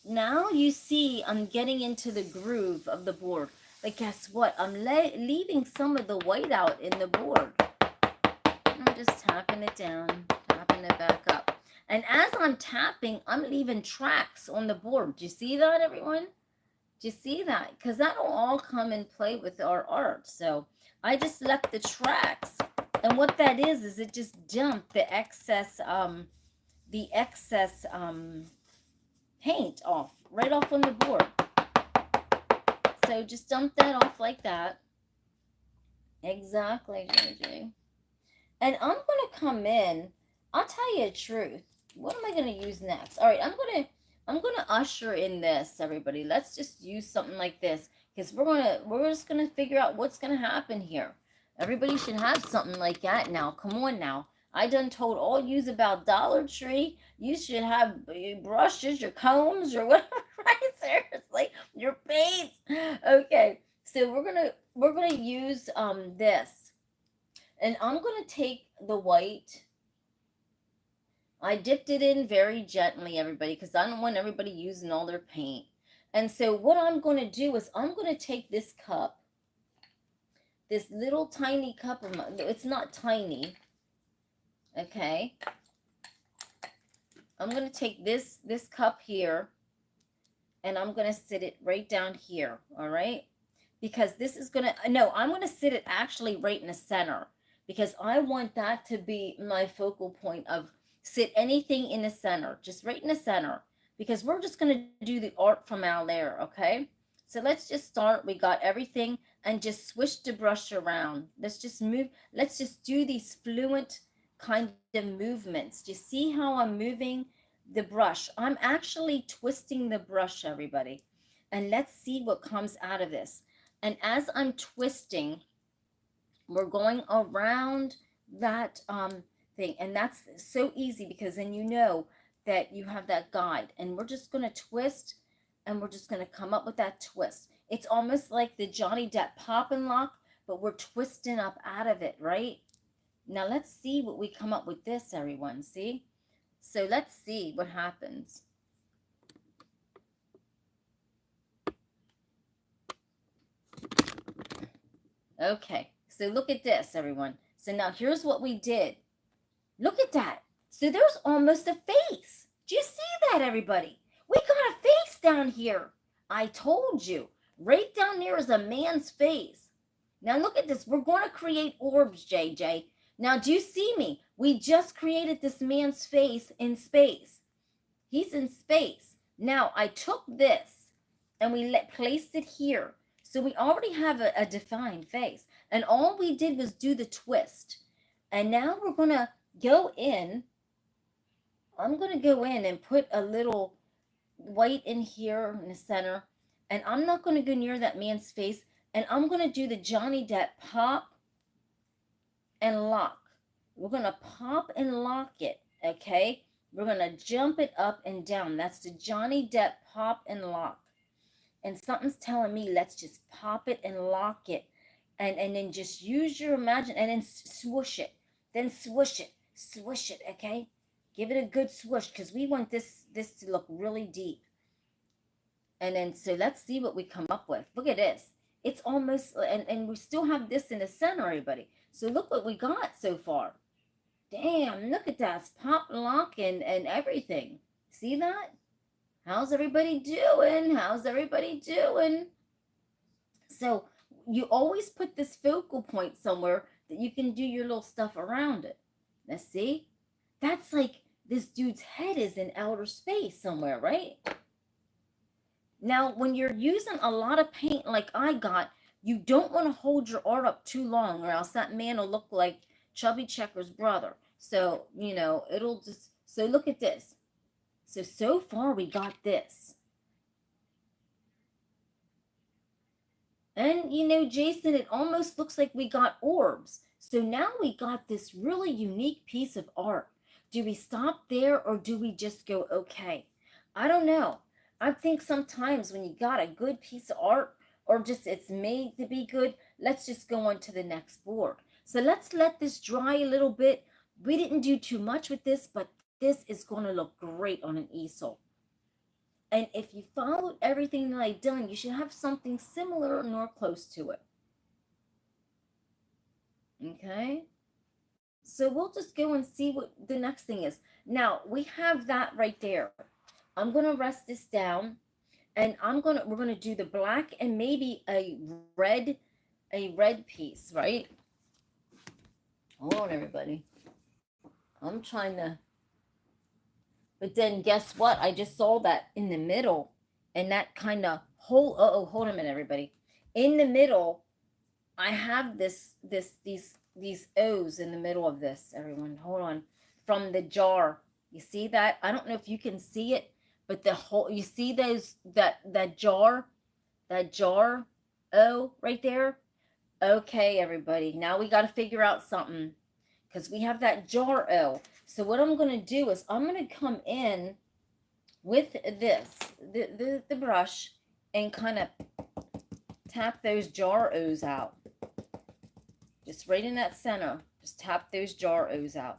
now you see I'm getting into the groove of the board. But guess what? I'm leaving some of the white out in the board. I'm just tapping it down, tapping it back up. And as I'm tapping, I'm leaving tracks on the board. Do you see that, everyone? Do you see that? Because that'll all come and play with our art. So I just left the tracks. And what that is it just dumped the excess paint off, right off on the board. So just dump that off like that. Exactly, JJ. And I'm going to come in. I'll tell you the truth. What am I going to use next? All right, I'm going to usher in this, everybody. Let's just use something like this because we're just going to figure out what's going to happen here. Everybody should have something like that now. Come on now. I done told all yous about Dollar Tree. You should have your brushes, your combs, or whatever, right? Seriously, your paints. Okay, so we're gonna use this, and I'm gonna take the white. I dipped it in very gently, everybody, because I don't want everybody using all their paint. And so what I'm going to do is I'm going to take this cup, this little tiny cup of mine. It's not tiny. Okay. I'm going to take this cup here, and I'm going to sit it right down here. All right. Because this is going to, no, I'm going to sit it actually right in the center, because I want that to be my focal point of sit anything in the center, just right in the center, because we're just going to do the art from out there. Okay. So let's just start. We got everything, and just swish the brush around. Let's just move. Let's just do these fluent kind of movements. Do you see how I'm moving the brush? I'm actually twisting the brush, everybody. And let's see what comes out of this. And as I'm twisting, we're going around that thing. And that's so easy, because then you know that you have that guide. And we're just going to twist, and we're just going to come up with that twist. It's almost like the Johnny Depp pop and lock, but we're twisting up out of it, right? Now let's see what we come up with this, everyone. See? So let's see what happens. Okay, so look at this, everyone. So now here's what we did. Look at that. So there's almost a face. Do you see that, everybody? We got a face down here. I told you. Right down there is a man's face. Now look at this. We're going to create orbs, JJ. Now, do you see me? We just created this man's face in space. He's in space. Now, I took this and we placed it here. So we already have a defined face. And all we did was do the twist. And now we're going to go in. I'm going to go in and put a little white in here in the center. And I'm not going to go near that man's face. And I'm going to do the Johnny Depp pop and lock. We're going to pop and lock it, okay? We're going to jump it up and down. That's the Johnny Depp pop and lock. And something's telling me, let's just pop it and lock it. And then just use your imagination. And then swoosh it. Then swoosh it. Swoosh it, okay? Give it a good swoosh because we want this to look really deep. And then, so let's see what we come up with. Look at this. It's almost, and we still have this in the center, everybody. So look what we got so far. Damn, look at that. It's pop, lock, and everything. See that? How's everybody doing? How's everybody doing? So you always put this focal point somewhere that you can do your little stuff around it. Let's see. That's like this dude's head is in outer space somewhere, right? Now, when you're using a lot of paint like I got, you don't want to hold your art up too long or else that man will look like Chubby Checker's brother. So, you know, it'll just, so look at this. So far we got this. And, you know, Jason, it almost looks like we got orbs. So now we got this really unique piece of art. Do we stop there or do we just go, okay? I don't know. I think sometimes when you got a good piece of art or just it's made to be good, let's just go on to the next board. So let's let this dry a little bit. We didn't do too much with this, but this is going to look great on an easel. And if you followed everything that I've done, you should have something similar or close to it. Okay? So we'll just go and see what the next thing is. Now, we have that right there. I'm going to rest this down and we're going to do the black and maybe a red piece, right? Hold on, everybody. I'm trying to, but then guess what? I just saw that in the middle and that kind of hold a minute, everybody. In the middle, I have these O's in the middle of this, everyone. Hold on. From the jar. You see that? I don't know if you can see it, but the whole, you see those, that jar O right there? Okay, everybody. Now we got to figure out something because we have that jar O. So what I'm going to do is I'm going to come in with this, the brush and kind of tap those jar O's out. Just right in that center. Just tap those jar O's out.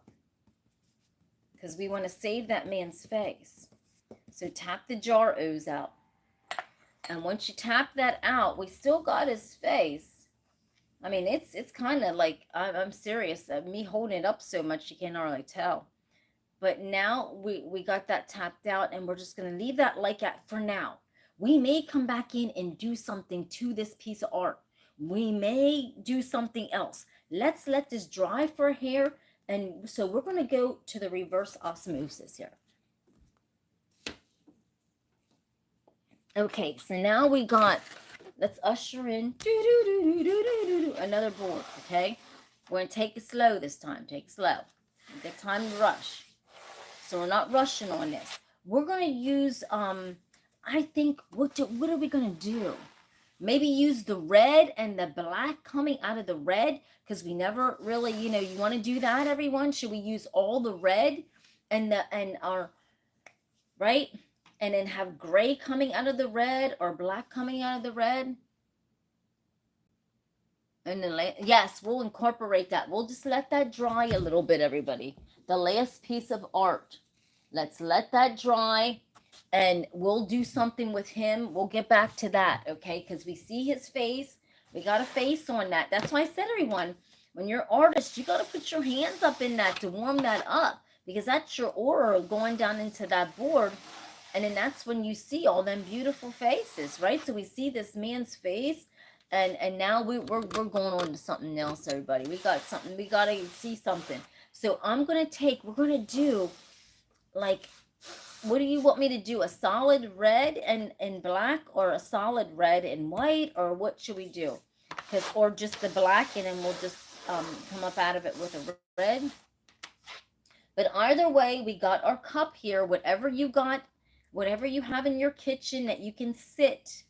Because we want to save that man's face. So tap the jar O's out. And once you tap that out, we still got his face. I mean, it's kind of like, I'm serious. Me holding it up so much, you can't really tell. But now we got that tapped out, and we're just going to leave that like that for now. We may come back in and do something to this piece of art. We may do something else. Let's let this dry for a hair. And so we're going to go to the reverse osmosis here. Okay, so now we got, let's usher in another board, okay? We're going to take it slow this time. Take it slow. Don't get time to rush. So we're not rushing on this. We're going to use, I think, what are we going to do? Maybe use the red and the black coming out of the red, because we never really, you know, you want to do that, everyone? Should we use all the red and our, right? And then have gray coming out of the red or black coming out of the red? And then, yes, we'll incorporate that. We'll just let that dry a little bit, everybody. The last piece of art. Let's let that dry. And we'll do something with him. We'll get back to that, okay? Because we see his face. We got a face on that. That's why I said, everyone, when you're an artist, you got to put your hands up in that to warm that up. Because that's your aura going down into that board. And then that's when you see all them beautiful faces, right? So we see this man's face. And now we're going on to something else, everybody. We got something. We got to see something. So we're going to do, like, what do you want me to do? A solid red and black, or a solid red and white, or what should we do? Or just the black, and then we'll just come up out of it with a red. But either way, we got our cup here. Whatever you got, whatever you have in your kitchen that you can sit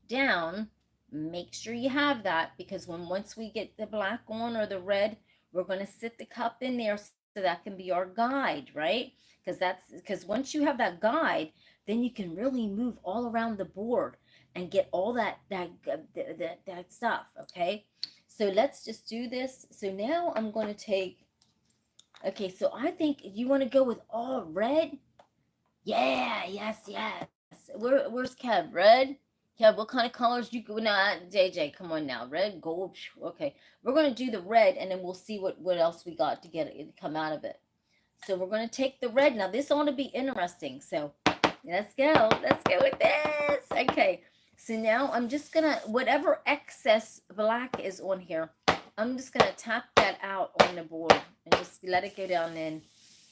down, make sure you have that, because once we get the black on or the red, we're going to sit the cup in there, so that can be our guide, right? Because once you have that guide, then you can really move all around the board and get all that stuff. Okay, so let's just do this. So now I'm going to take, okay, so I think you want to go with all red. Yeah, yes. Where's Kev? Red? Kev, what kind of colors you go? Nah, JJ, come on now. Red, gold. Okay, we're gonna do the red, and then we'll see what else we got to get it to come out of it. So we're gonna take the red. Now this ought to be interesting. So let's go. Let's go with this. Okay. So now I'm just gonna, whatever excess black is on here, I'm just gonna tap that out on the board and just let it go down in,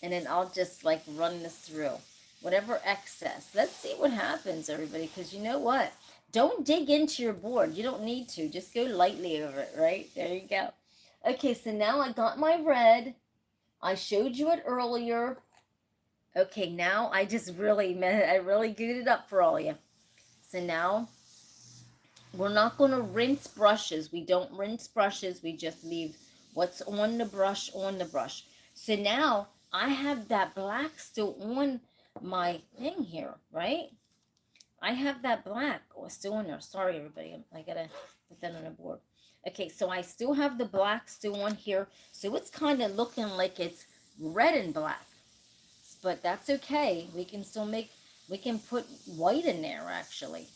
and then I'll just like run this through. Whatever excess. Let's see what happens, everybody, because you know what? Don't dig into your board. You don't need to. Just go lightly over it, right? There you go. Okay, so now I got my red. I showed you it earlier. Okay, now I really gooed it up for all of you. So now we're not going to rinse brushes. We don't rinse brushes. We just leave what's on the brush on the brush. So now I have that black still on my thing here, right? I have that black still on there. Sorry, everybody. I got to put that on the board. Okay, so I still have the black still on here. So it's kind of looking like it's red and black. But that's okay. We can put white in there, actually.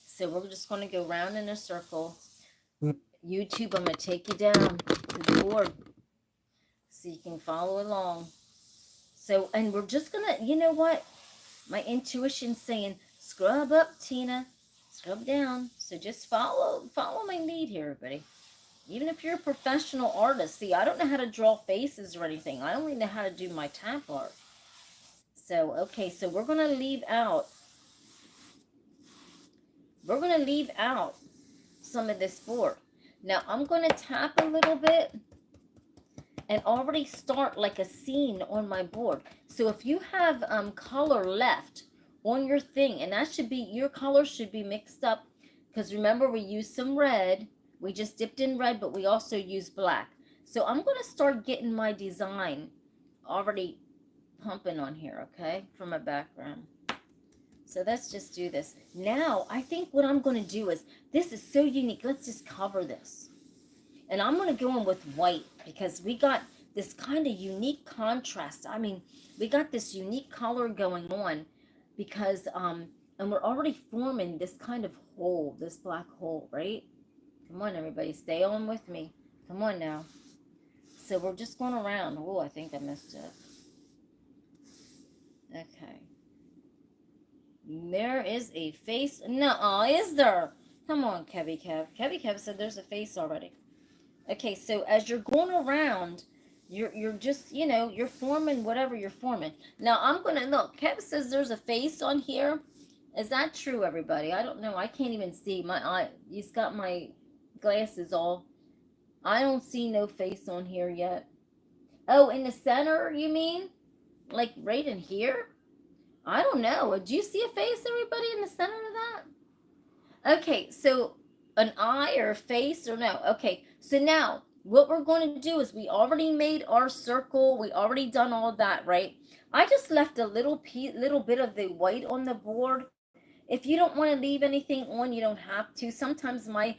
So we're just going to go round in a circle. YouTube, I'm going to take you down to the board so you can follow along. So, and we're just going to, you know what? My intuition's saying, scrub up, Tina. Scrub down. So just follow my lead here, everybody. Even if you're a professional artist. See, I don't know how to draw faces or anything. I only know how to do my tap art. So, okay, so we're going to leave out some of this board. Now, I'm going to tap a little bit and already start like a scene on my board. So if you have color left on your thing, and that should be, your colors should be mixed up, because remember we used some red. We just dipped in red, but we also used black. So I'm going to start getting my design already pumping on here, okay, for my background. So let's just do this. Now, I think what I'm going to do is, this is so unique. Let's just cover this. And I'm going to go in with white, because we got this kind of unique contrast. I mean, we got this unique color going on, because, and we're already forming this kind of hole, this black hole, right? Come on, everybody, stay on with me. Come on now. So we're just going around. Oh, I think I missed it. Okay. There is a face. No, is there? Come on, Kevy Kev. Kevy Kev said there's a face already. Okay, so as you're going around, you're just, you know, you're forming whatever you're forming. Now, I'm going to look. Kev says there's a face on here. Is that true, everybody? I don't know. I can't even see. My eye. He's got my glasses all. I don't see no face on here yet. Oh, in the center, you mean? Like right in here? I don't know. Do you see a face, everybody, in the center of that? Okay, so an eye or a face or no? Okay, so now what we're going to do is, we already made our circle. We already done all that, right? I just left a little bit of the white on the board. If you don't want to leave anything on, you don't have to. Sometimes my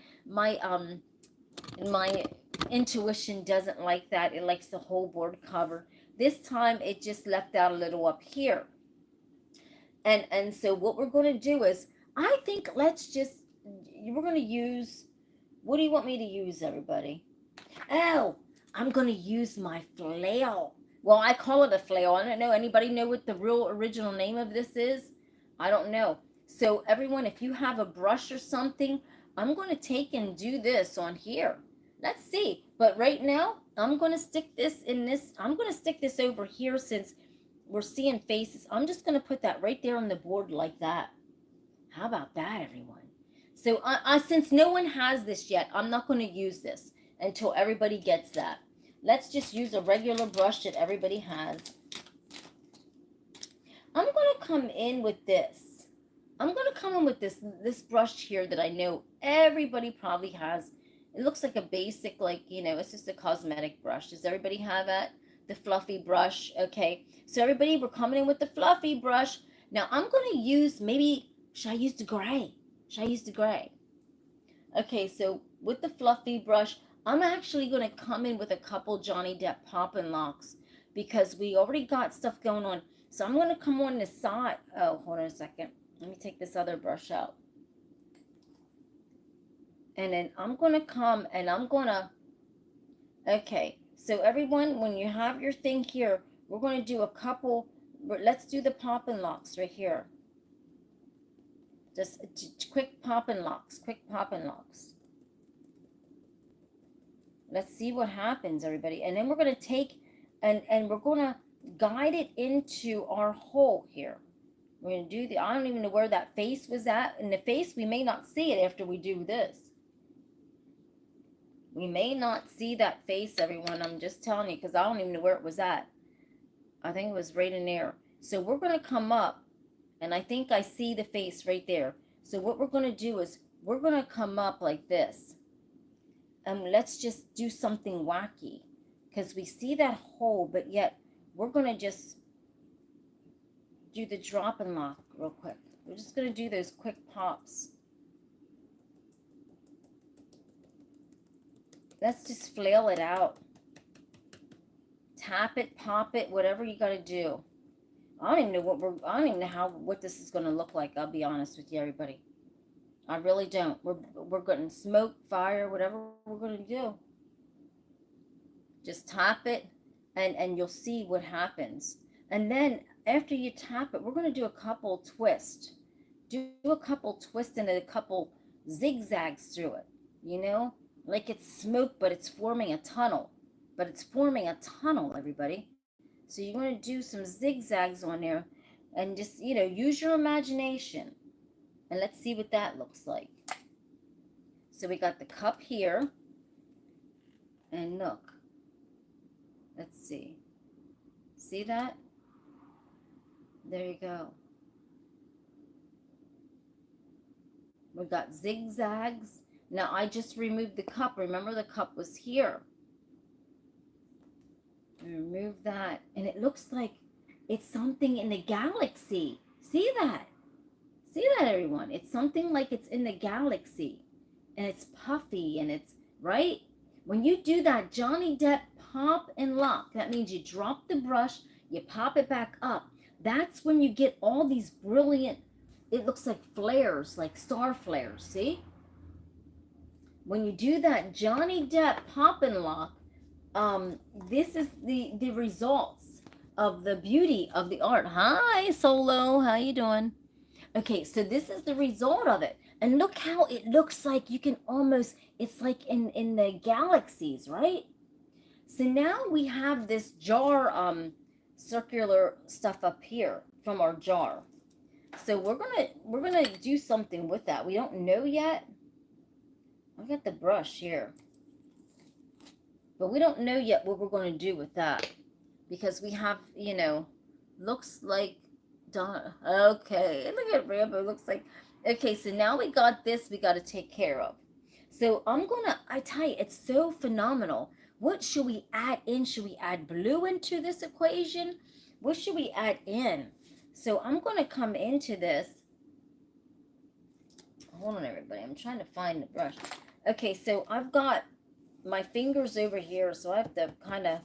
intuition doesn't like that. It likes the whole board covered. This time it just left out a little up here. And so what we're going to do is, I think we're going to use, what do you want me to use, everybody? Oh, I'm going to use my flail. Well, I call it a flail. I don't know. Anybody know what the real original name of this is? I don't know. So everyone, if you have a brush or something, I'm going to take and do this on here. Let's see. But right now, I'm going to stick this in this. I'm going to stick this over here since we're seeing faces. I'm just going to put that right there on the board like that. How about that, everyone? So since no one has this yet, I'm not going to use this until everybody gets that. Let's just use a regular brush that everybody has. I'm going to come in with this. I'm going to come in with this brush here that I know everybody probably has. It looks like a basic, like, it's just a cosmetic brush. Does everybody have that? The fluffy brush. Okay. So everybody, we're coming in with the fluffy brush. Now I'm going to use, maybe, should I use the gray? Should I use the gray? Okay, so with the fluffy brush, I'm actually going to come in with a couple Johnny Depp poppin' locks because we already got stuff going on. So I'm going to come on the side. Oh, hold on a second. Let me take this other brush out. And then I'm going to come and I'm going to, okay. So everyone, when you have your thing here, we're going to do a couple, let's do the poppin' locks right here. Just quick poppin' locks, quick poppin' locks. Let's see what happens, everybody. And then we're going to take and we're going to guide it into our hole here. We're going to do I don't even know where that face was at. In the face, we may not see it after we do this. We may not see that face, everyone. I'm just telling you because I don't even know where it was at. I think it was right in there. So we're going to come up, and I think I see the face right there. So what we're going to do is we're going to come up like this. And let's just do something wacky because we see that hole, but yet we're going to just do the drop and lock real quick. We're just going to do those quick pops. Let's just flail it out. Tap it, pop it, whatever you got to do. I don't even know I don't even know what this is going to look like. I'll be honest with you, everybody. I really don't. We're going to smoke, fire, whatever we're going to do. Just tap it, and you'll see what happens. And then after you tap it, we're going to do a couple twists. Do a couple twists and a couple zigzags through it. Like it's smoke, but it's forming a tunnel. But it's forming a tunnel, everybody. So you're going to do some zigzags on there, and just use your imagination. And let's see what that looks like. So we got the cup here. And look. Let's see. See that? There you go. We got zigzags. Now I just removed the cup. Remember the cup was here. Remove that. And it looks like it's something in the galaxy. See that? See that, everyone? It's something like it's in the galaxy, and it's puffy, and it's, right? When you do that Johnny Depp pop and lock, that means you drop the brush, you pop it back up. That's when you get all these brilliant, it looks like flares, like star flares, see? When you do that Johnny Depp pop and lock, this is the results of the beauty of the art. Hi, Solo, how you doing? Okay, so this is the result of it. And look how it looks like you can almost, it's like in the galaxies, right? So now we have this jar, circular stuff up here from our jar. So we're gonna do something with that. We don't know yet. I got the brush here. But we don't know yet what we're going to do with that. Because we have, looks like okay, look at Rambo. Looks like, okay, so now we got this we got to take care of. So I tell you, it's so phenomenal. What should we add in? Should we add blue into this equation? What should we add in? So I'm going to come into this. Hold on, everybody. I'm trying to find the brush. Okay, so I've got my fingers over here, so I have to kind of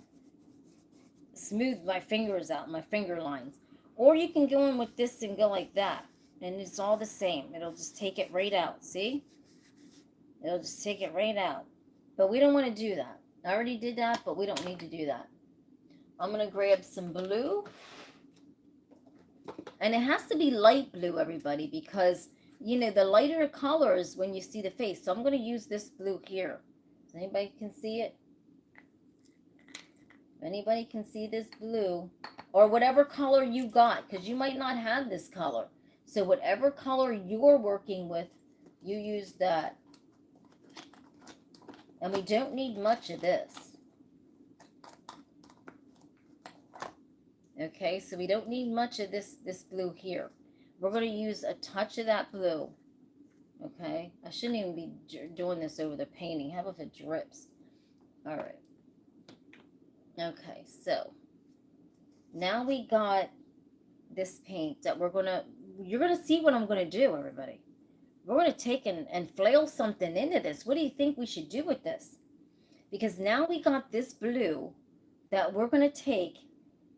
smooth my fingers out, my finger lines. Or you can go in with this and go like that. And it's all the same. It'll just take it right out. See? It'll just take it right out. But we don't want to do that. I already did that, but we don't need to do that. I'm going to grab some blue. And it has to be light blue, everybody, because, you know, the lighter colors when you see the face. So I'm going to use this blue here. Does anybody can see it? If anybody can see this blue, or whatever color you got, because you might not have this color. So whatever color you're working with, you use that. And we don't need much of this. Okay, so we don't need much of this blue here. We're going to use a touch of that blue. Okay, I shouldn't even be doing this over the painting. How about if it drips? All right. Okay, so now we got this paint that you're going to see what I'm going to do, everybody. We're going to take and flail something into this. What do you think we should do with this? Because now we got this blue that we're going to take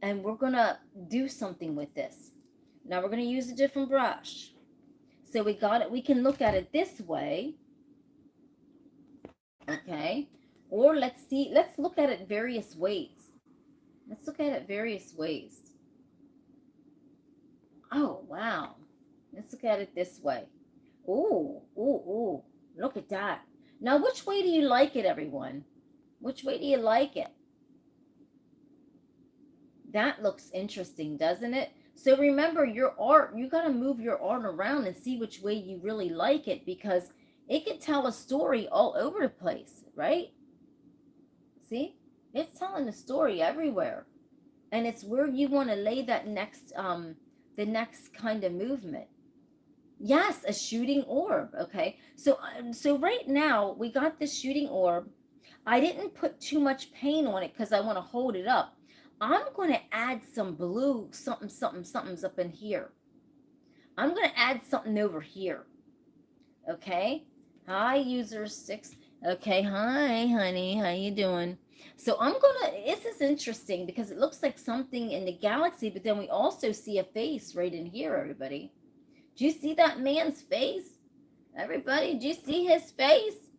and we're going to do something with this. Now we're going to use a different brush. So we got it. We can look at it this way. Okay. Or let's look at it various ways. Let's look at it various ways. Oh, wow. Let's look at it this way. Ooh, ooh, ooh. Look at that. Now, which way do you like it, everyone? Which way do you like it? That looks interesting, doesn't it? So remember, your art, you got to move your art around and see which way you really like it, because it could tell a story all over the place, right? See? It's telling a story everywhere. And it's where you want to lay that next, the next kind of movement. Yes, a shooting orb. Okay. So right now we got this shooting orb. I didn't put too much paint on it because I want to hold it up. I'm going to add some blue something's up in here. I'm going to add something over here. Okay. Hi, user 6. Okay. Hi, honey. How you doing? So this is interesting because it looks like something in the galaxy, but then we also see a face right in here, everybody. Do you see that man's face? Everybody, do you see his face?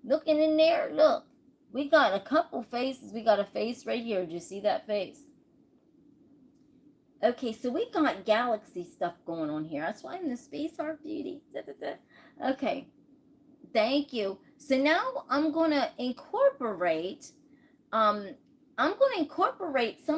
Looking in there, look. We got a couple faces. We got a face right here. Do you see that face? Okay, so we got galaxy stuff going on here. That's why I'm the SpaceArtBeauty. Okay, thank you. So now I'm going to incorporate, some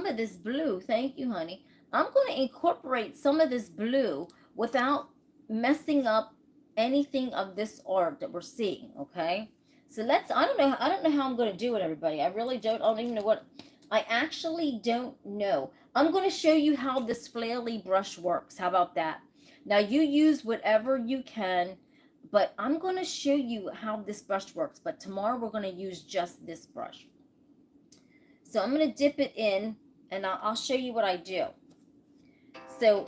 of this blue. Thank you, honey. I'm going to incorporate some of this blue without messing up anything of this art that we're seeing, okay? So I don't know how I'm going to do it, everybody. I really don't. I don't even know what. I actually don't know. I'm going to show you how this flaily brush works. How about that? Now, you use whatever you can, but I'm going to show you how this brush works. But tomorrow, we're going to use just this brush. So I'm going to dip it in, and I'll show you what I do. So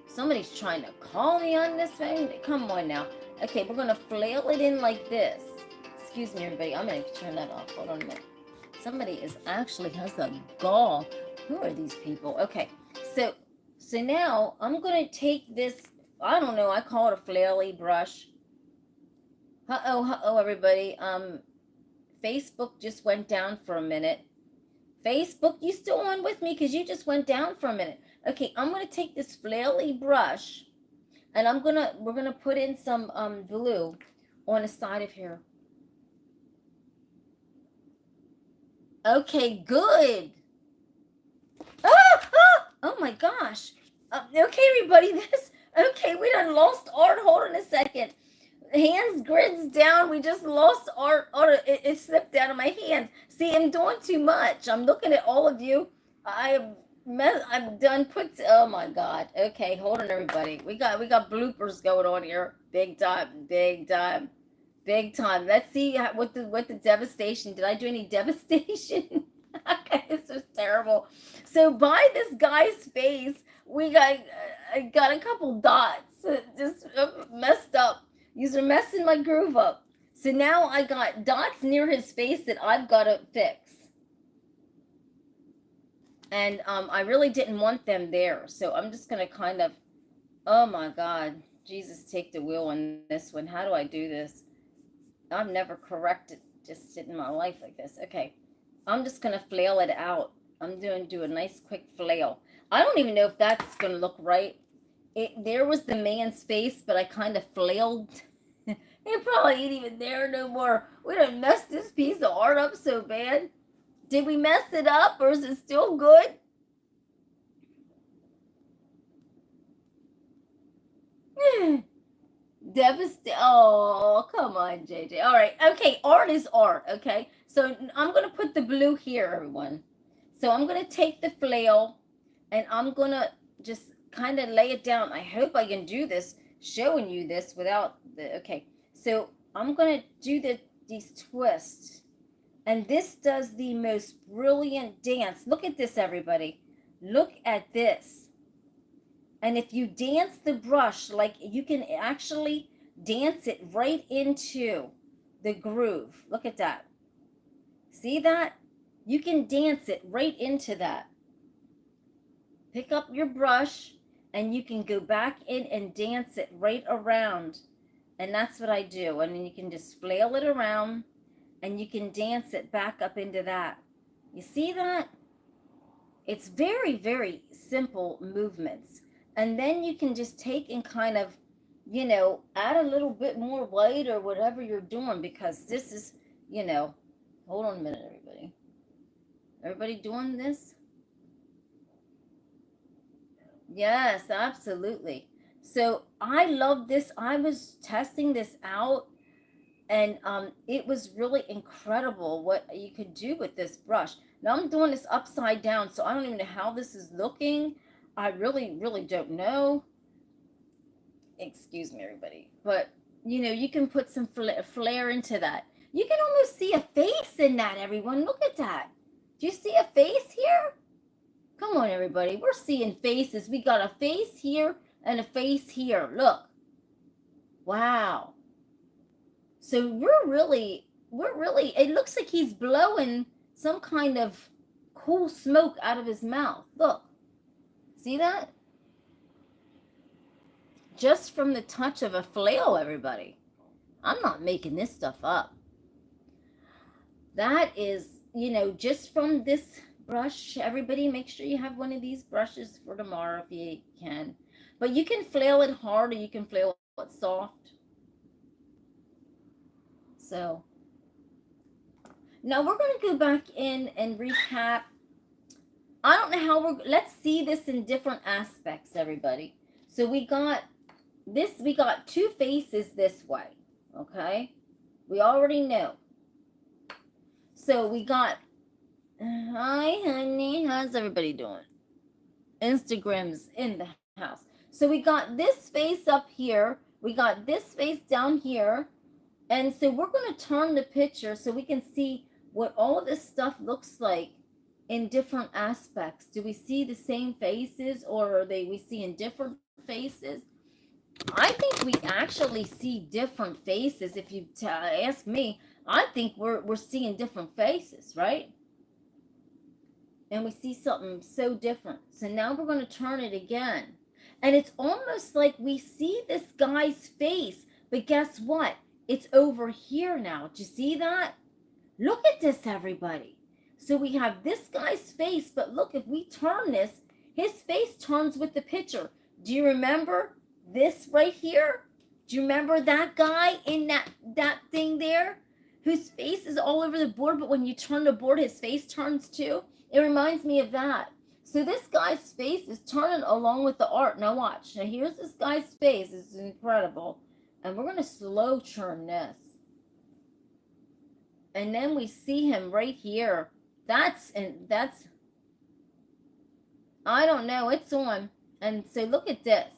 somebody's trying to call me on this thing. Come on now. Okay, we're going to flail it in like this. Excuse me, everybody. I'm going to turn that off. Hold on a minute. Somebody has a gall. Who are these people? Okay, so now I'm going to take this, I don't know, I call it a flaily brush. Uh-oh, everybody. Facebook just went down for a minute. Facebook, you still on with me? Because you just went down for a minute. Okay, I'm going to take this flaily brush, and we're going to put in some blue on the side of here. Okay, good. Oh my gosh. Okay, everybody, we done lost art. Hold on a second. Hands grids down. We just lost art. It slipped out of my hands. See, I'm doing too much. I'm looking at all of you. I'm done oh my God. Okay, hold on, everybody. We got bloopers going on here. Big time. Let's see what the devastation. Did I do any devastation? Okay, this was terrible. So by this guy's face, I got a couple dots. Just messed up. These are messing my groove up. So now I got dots near his face that I've got to fix. And I really didn't want them there. So I'm just going to kind of, oh my God, Jesus, take the wheel on this one. How do I do this? I've never corrected just in my life like this. Okay, I'm just going to flail it out. I'm going to do a nice quick flail. I don't even know if that's going to look right. There was the man's face, but I kind of flailed. It probably ain't even there no more. We done messed this piece of art up so bad. Did we mess it up, or is it still good? Devastating. Oh, come on, JJ. All right. Okay. Art is art. Okay. So I'm going to put the blue here, everyone. So I'm going to take the flail and I'm going to just kind of lay it down. I hope I can do this, showing you this without the. Okay. So I'm going to do these twists. And this does the most brilliant dance. Look at this, everybody. Look at this. And if you dance the brush, like you can actually dance it right into the groove. Look at that. See that? You can dance it right into that. Pick up your brush and you can go back in and dance it right around. And that's what I do. And then you can just flail it around and you can dance it back up into that. You see that? It's very, very simple movements. And then you can just take and kind of, add a little bit more white or whatever you're doing, because this is, hold on a minute, everybody. Everybody doing this? Yes, absolutely. So I love this. I was testing this out, and it was really incredible what you could do with this brush. Now I'm doing this upside down, so I don't even know how this is looking. I really, really don't know. Excuse me, everybody. But, you can put some flair into that. You can almost see a face in that, everyone. Look at that. Do you see a face here? Come on, everybody. We're seeing faces. We got a face here and a face here. Look. Wow. So we're really, it looks like he's blowing some kind of cool smoke out of his mouth. Look. See that? Just from the touch of a flail, everybody. I'm not making this stuff up. That is, just from this brush. Everybody, make sure you have one of these brushes for tomorrow if you can. But you can flail it hard or you can flail it soft. So now we're going to go back in and recap. I don't know how let's see this in different aspects, everybody. So we got two faces this way, okay? We already know. So we got, hi, honey. How's everybody doing? Instagram's in the house. So we got this face up here. We got this face down here. And so we're going to turn the picture so we can see what all of this stuff looks like in different aspects. Do we see the same faces, or are we seeing different faces? I think we actually see different faces. If you ask me, I think we're seeing different faces, right? And we see something so different. So now we're going to turn it again. And it's almost like we see this guy's face, but guess what? It's over here now. Do you see that? Look at this, everybody. So we have this guy's face, but look, if we turn this, his face turns with the picture. Do you remember this right here? Do you remember that guy in that thing there, whose face is all over the board, but when you turn the board, his face turns too? It reminds me of that. So this guy's face is turning along with the art. Now watch. Now here's this guy's face. It's incredible. And we're going to slow churn this. And then we see him right here. That's, I don't know. It's on. And so look at this.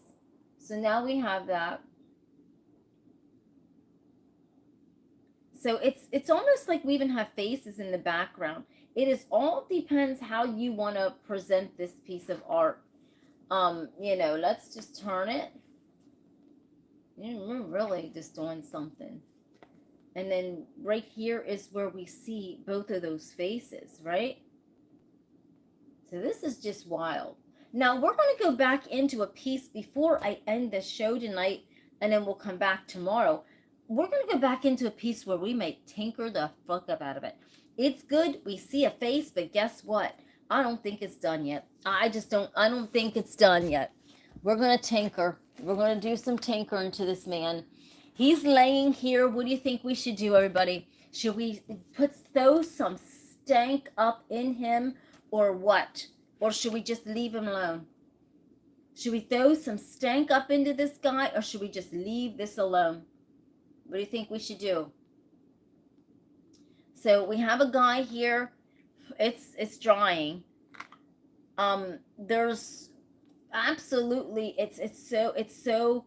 So now we have that. So it's almost like we even have faces in the background. It is all depends how you want to present this piece of art. Let's just turn it. We're really just doing something. And then right here is where we see both of those faces, right? So this is just wild. Now we're going to go back into a piece before I end the show tonight, and then we'll come back tomorrow. We're going to go back into a piece where we may tinker the fuck up out of it. It's good. We see a face, but guess what? I don't think it's done yet. I don't think it's done yet. We're going to tinker. We're going to do some tinkering to this man. He's laying here. What do you think we should do, everybody? Should we throw some stank up in him or what? Or should we just leave him alone? Should we throw some stank up into this guy or should we just leave this alone? What do you think we should do? So we have a guy here. It's drying. There's absolutely it's so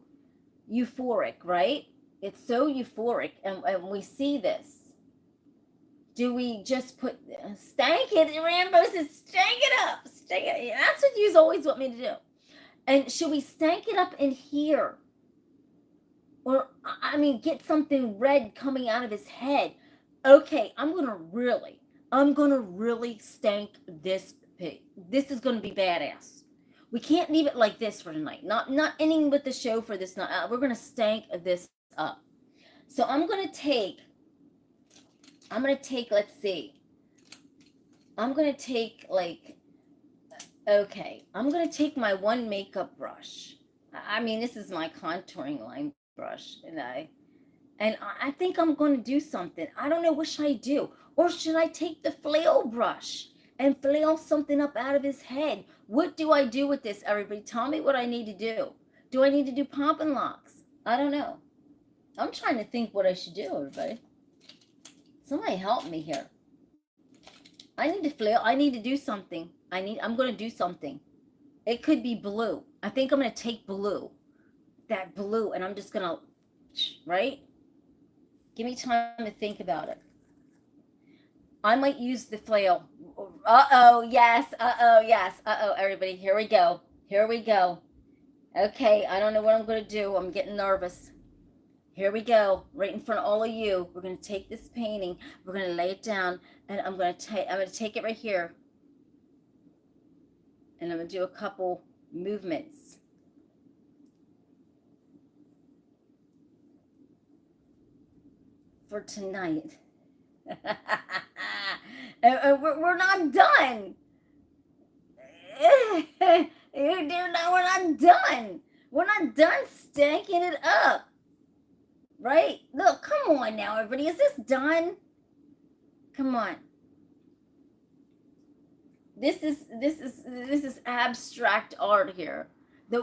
euphoric, right? It's so euphoric, and we see this. Do we just put stank it? Rambo says stank it up, stank it. That's what you always want me to do. And should we stank it up in here? Or, I mean, get something red coming out of his head. Okay, I'm going to really stank this pig. This is going to be badass. We can't leave it like this for tonight. Not ending with the show for this night. We're going to stank this up. So I'm going to take, let's see. I'm going to take I'm going to take my one makeup brush. I mean, this is my contouring line brush. And I think I'm going to do something. I don't know what should I do. Or should I take the flail brush and flail something up out of his head? What do I do with this, everybody? Tell me what I need to do. Do I need to do poppin' locks? I don't know. I'm trying to think what I should do, everybody. Somebody help me here. I need to flail. I need to do something. I'm going to do something. It could be blue. I think I'm going to take blue. That blue. And I'm just going to, right? Give me time to think about it. I might use the flail. Uh-oh, yes. Uh-oh, yes. Uh-oh, everybody. Here we go. Here we go. Okay, I don't know what I'm going to do. I'm getting nervous. Here we go. Right in front of all of you. We're going to take this painting. We're going to lay it down. And I'm going to take it right here. And I'm going to do a couple movements. For tonight. We're not done. We're not done. We're not done stanking it up. Right? Look, come on now, everybody. Is this done? Come on. This is abstract art here. This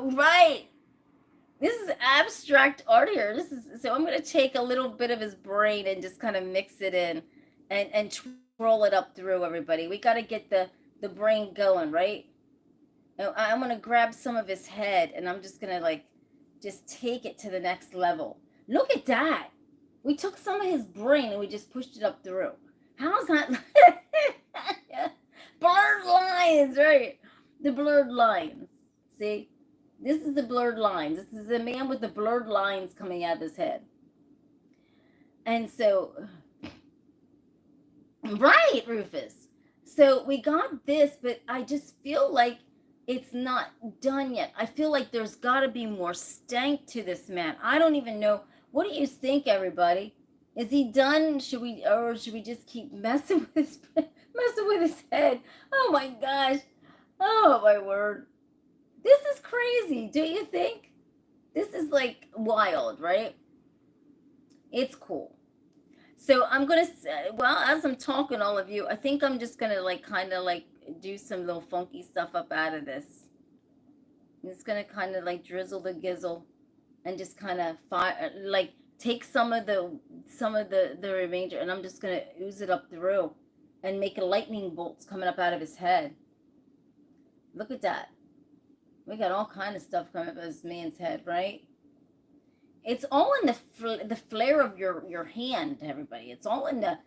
is abstract art here. So I'm going to take a little bit of his brain and just kind of mix it in and twirl it up through, everybody. We got to get the brain going, right? Now, I'm going to grab some of his head and I'm just going to just take it to the next level. Look at that. We took some of his brain and we just pushed it up through. How's that? Blurred lines, right? The blurred lines. See? This is the blurred lines. This is a man with the blurred lines coming out of his head. And so, right, Rufus. So we got this, but I just feel like it's not done yet. I feel like there's got to be more stank to this man. I don't even know. What do you think, everybody? Is he done? Should we just keep messing with his head? Oh my gosh. Oh my word. This is crazy. Do you think? This is wild, right? It's cool. So I'm going to, as I'm talking all of you, I think I'm just going to do some little funky stuff up out of this. I'm just going to kind of drizzle the gizzle and just kind of take some of the remainder and I'm just going to ooze it up through and make lightning bolts coming up out of his head. Look at that. We got all kind of stuff coming up out of this man's head, right? It's all in the flare of your hand, everybody. It's all in the,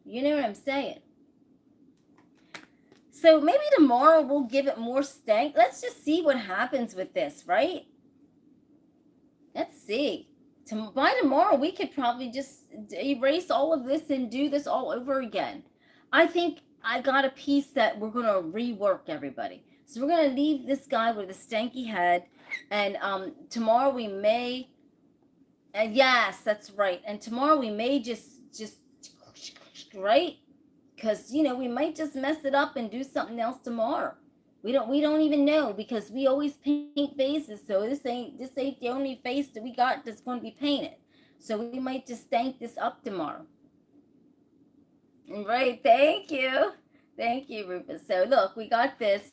you know what I'm saying? So maybe tomorrow we'll give it more stank. Let's just see what happens with this, right? Let's see. By tomorrow, we could probably just erase all of this and do this all over again. I think I got a piece that we're going to rework, everybody. So we're going to leave this guy with a stanky head. And tomorrow we may... yes, that's right. And tomorrow we may just right? Because, we might just mess it up and do something else tomorrow. We don't even know because we always paint faces. So this ain't the only face that we got that's going to be painted. So we might just stank this up tomorrow. Right, thank you, Rufus. So look, we got this,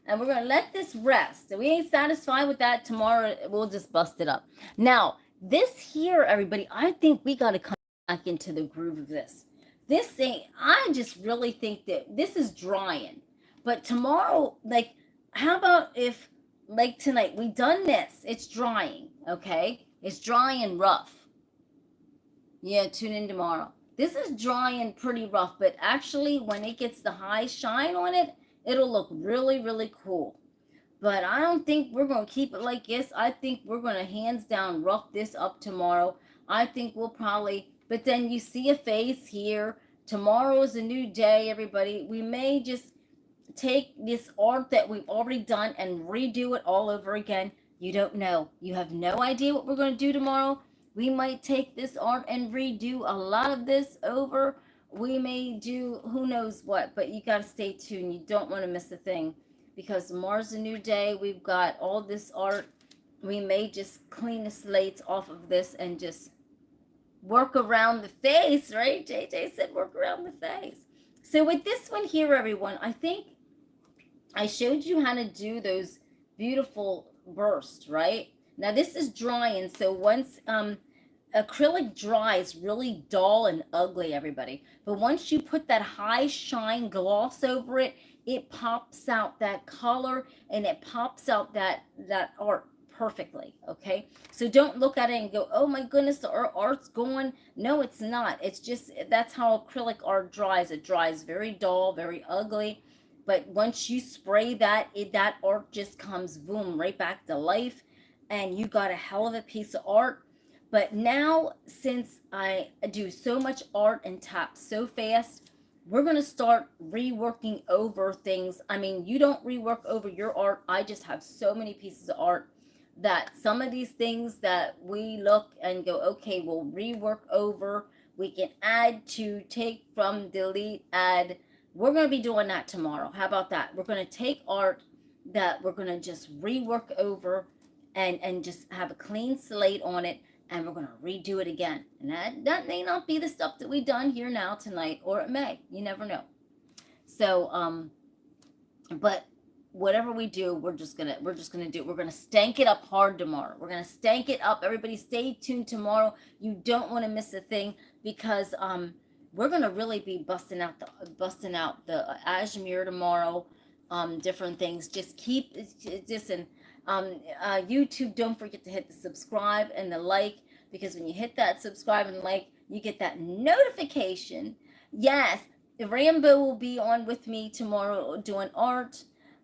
and we're gonna let this rest. So we ain't satisfied with that. Tomorrow we'll just bust it up. Now this here, everybody, I think we got to come back into the groove of this. This thing, I just really think that this is drying, but tomorrow, like, how about if, like tonight, we done this? It's drying, okay? It's dry and rough. Yeah, tune in tomorrow. This is drying pretty rough, but actually when it gets the high shine on it, it'll look really, really cool. But I don't think we're going to keep it like this. I think we're going to hands down rough this up tomorrow. I think we'll probably, but then you see a face here. Tomorrow is a new day, everybody. We may just take this art that we've already done and redo it all over again. You don't know. You have no idea what we're going to do tomorrow. We might take this art and redo a lot of this over. We may do who knows what, but you got to stay tuned. You don't want to miss a thing because tomorrow's a new day. We've got all this art. We may just clean the slates off of this and just work around the face, right? JJ said work around the face. So with this one here, everyone, I think I showed you how to do those beautiful bursts, right? Now this is drying, so once acrylic dries really dull and ugly, everybody. But once you put that high shine gloss over it, it pops out that color and it pops out that art perfectly, okay? So don't look at it and go, oh my goodness, the art's going. No, it's not. It's just, that's how acrylic art dries. It dries very dull, very ugly. But once you spray that, that art just comes, boom, right back to life. And you got a hell of a piece of art. But now, since I do so much art and tap so fast, we're going to start reworking over things. I mean, you don't rework over your art. I just have so many pieces of art that some of these things that we look and go, okay, we'll rework over. We can add to, take from, delete, add. We're going to be doing that tomorrow. How about that? We're going to take art that we're going to just rework over and just have a clean slate on it, and we're going to redo it again. And that may not be the stuff that we've done here now tonight, or it may. You never know. So, but whatever we do, we're just gonna do. We're gonna stank it up hard tomorrow. We're gonna stank it up. Everybody, stay tuned tomorrow. You don't want to miss a thing because we're gonna really be busting out the Ashmere tomorrow. Different things. Just keep listen. YouTube, don't forget to hit the subscribe and the like, because when you hit that subscribe and like, you get that notification. Yes, Rambo will be on with me tomorrow doing art.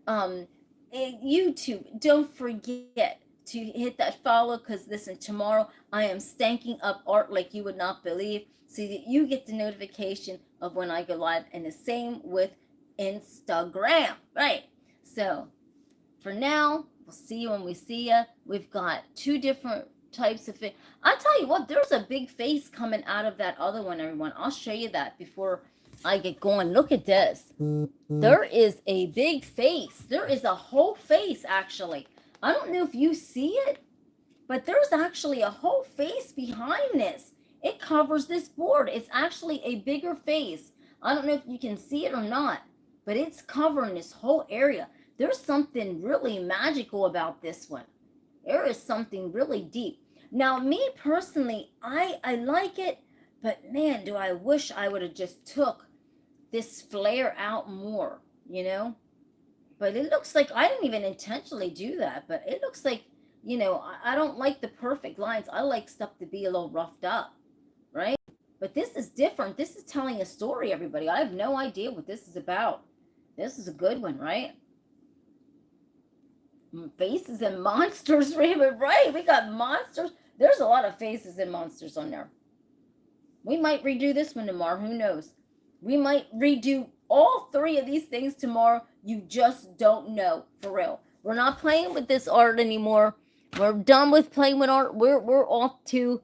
YouTube, don't forget to hit that follow, because listen, tomorrow I am stanking up art like you would not believe, so that you get the notification of when I go live. And the same with Instagram, right? So for now, we'll see you when we see you. We've got two different types of face. I'll tell you what, there's a big face coming out of that other one, everyone. I'll show you that before I get going. Look at this. There is a big face. There is a whole face, actually. I don't know if you see it, but there's actually a whole face behind this. It covers this board. It's actually a bigger face. I don't know if you can see it or not, but it's covering this whole area. There's something really magical about this one. There is something really deep. Now, me personally, I like it, but man, do I wish I would have just took this flare out more, you know? But it looks like I didn't even intentionally do that, but it looks like, you know, I don't like the perfect lines. I like stuff to be a little roughed up, right? But this is different. This is telling a story, everybody. I have no idea what this is about. This is a good one, right? Faces and monsters, Raymond, right? We got monsters. There's a lot of faces and monsters on there. We might redo this one tomorrow. Who knows? We might redo all three of these things tomorrow. You just don't know, for real. We're not playing with this art anymore. We're done with playing with art. We're off to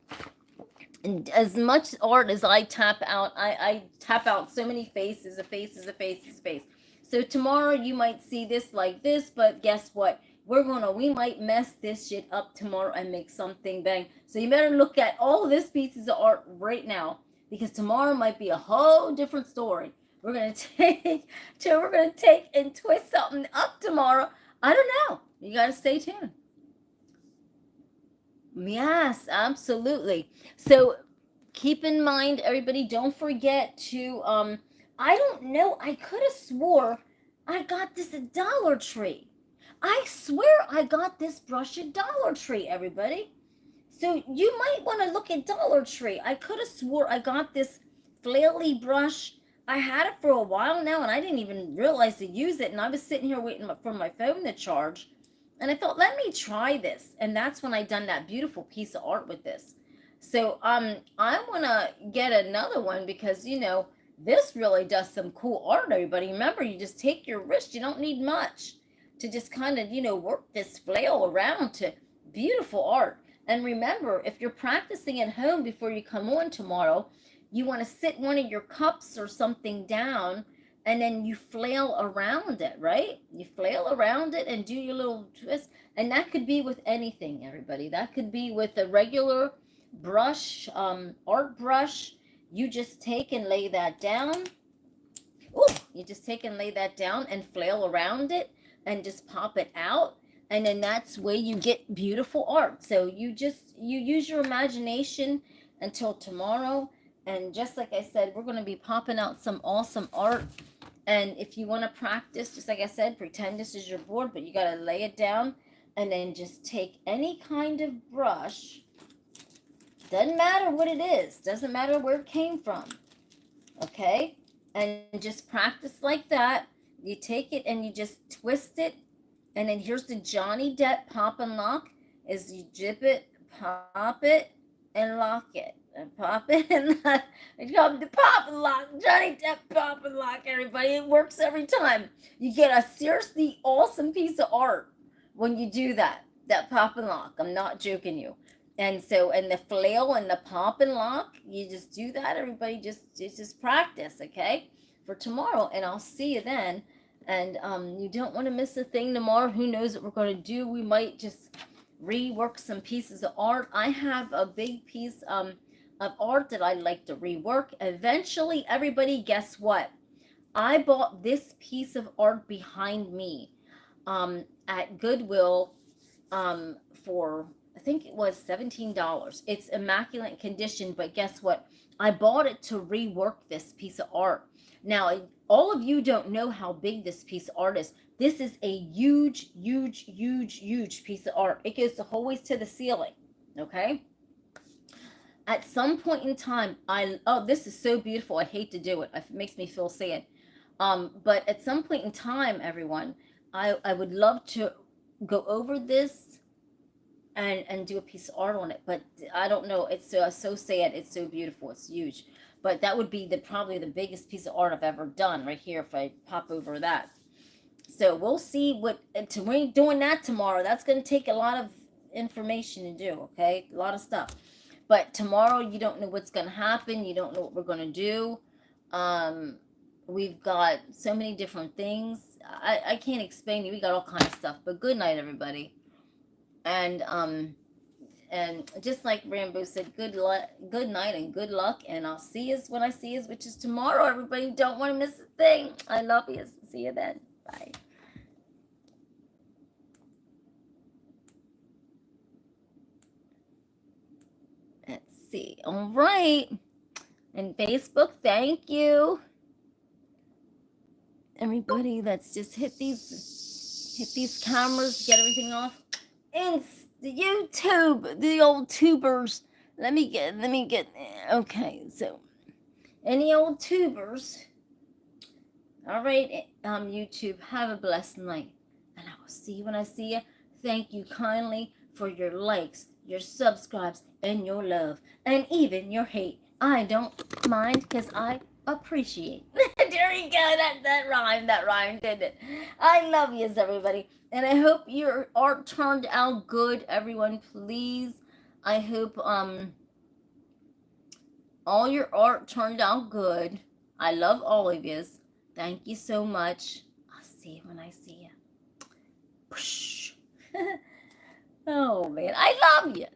as much art as I tap out. I tap out so many faces, a face is a face is a face. So tomorrow you might see this like this, but guess what? We might mess this shit up tomorrow and make something bang. So you better look at all of this pieces of art right now, because tomorrow might be a whole different story. We're gonna take and twist something up tomorrow. I don't know. You gotta stay tuned. Yes, absolutely. So keep in mind, everybody, don't forget to I don't know, I could have swore I got this at Dollar Tree. I swear I got this brush at Dollar Tree, everybody. So you might want to look at Dollar Tree. I could have swore I got this flaily brush. I had it for a while now and I didn't even realize to use it, and I was sitting here waiting for my phone to charge, and I thought, let me try this, and that's when I done that beautiful piece of art with this. So I want to get another one, because this really does some cool art, everybody. Remember, you just take your wrist, you don't need much to just kind of work this flail around to beautiful art. And remember, if you're practicing at home before you come on tomorrow, you want to sit one of your cups or something down, and then you flail around it, right? You flail around it and do your little twist. And that could be with anything, everybody. That could be with a regular brush, art brush. You just take and lay that down. Ooh, you just take and lay that down and flail around it and just pop it out. And then that's where you get beautiful art. So you use your imagination until tomorrow. And just like I said, we're going to be popping out some awesome art. And if you want to practice, just like I said, pretend this is your board, but you got to lay it down and then just take any kind of brush. Doesn't matter what it is. Doesn't matter where it came from. Okay? And just practice like that. You take it and you just twist it. And then here's the Johnny Depp pop and lock. Is you dip it, pop it, and lock it. And pop it and lock. It's called the pop and lock. Johnny Depp pop and lock, everybody. It works every time. You get a seriously awesome piece of art when you do that pop and lock. I'm not joking you. And so, and the flail and the pop and lock, you just do that, everybody. Just practice, okay, for tomorrow. And I'll see you then. And you don't want to miss a thing tomorrow. Who knows what we're going to do? We might just rework some pieces of art. I have a big piece of art that I'd like to rework. Eventually, everybody, guess what? I bought this piece of art behind me at Goodwill for, I think it was $17. It's immaculate condition, but guess what? I bought it to rework this piece of art. Now, all of you don't know how big this piece of art is. This is a huge, huge, huge, huge piece of art. It goes the whole way to the ceiling, okay? At some point in time, this is so beautiful. I hate to do it. It makes me feel sad. But at some point in time, everyone, I would love to go over this and do a piece of art on it. But I don't know. It's so sad. It's so beautiful. It's huge. But that would be probably the biggest piece of art I've ever done right here if I pop over that. So we'll see we're doing that tomorrow. That's going to take a lot of information to do, okay? A lot of stuff. But tomorrow, you don't know what's going to happen. You don't know what we're going to do. We've got so many different things. I can't explain to you. We got all kinds of stuff. But good night, everybody. And just like Rambo said, good night and good luck. And I'll see you when I see you, which is tomorrow. Everybody, don't want to miss a thing. I love you. See you then. Bye. Let's see. All right. And Facebook, thank you. Everybody, let's just hit these cameras, get everything off. And the YouTube, the old tubers. Let me get, okay, so, any old tubers. All right, YouTube, have a blessed night. And I will see you when I see you. Thank you kindly for your likes, your subscribes, and your love, and even your hate. I don't mind, because I appreciate. There you go. That rhymed, didn't it? I love yous, everybody. And I hope your art turned out good, everyone, please. I hope all your art turned out good. I love all of yous. Thank you so much. see you. Oh man, I love you.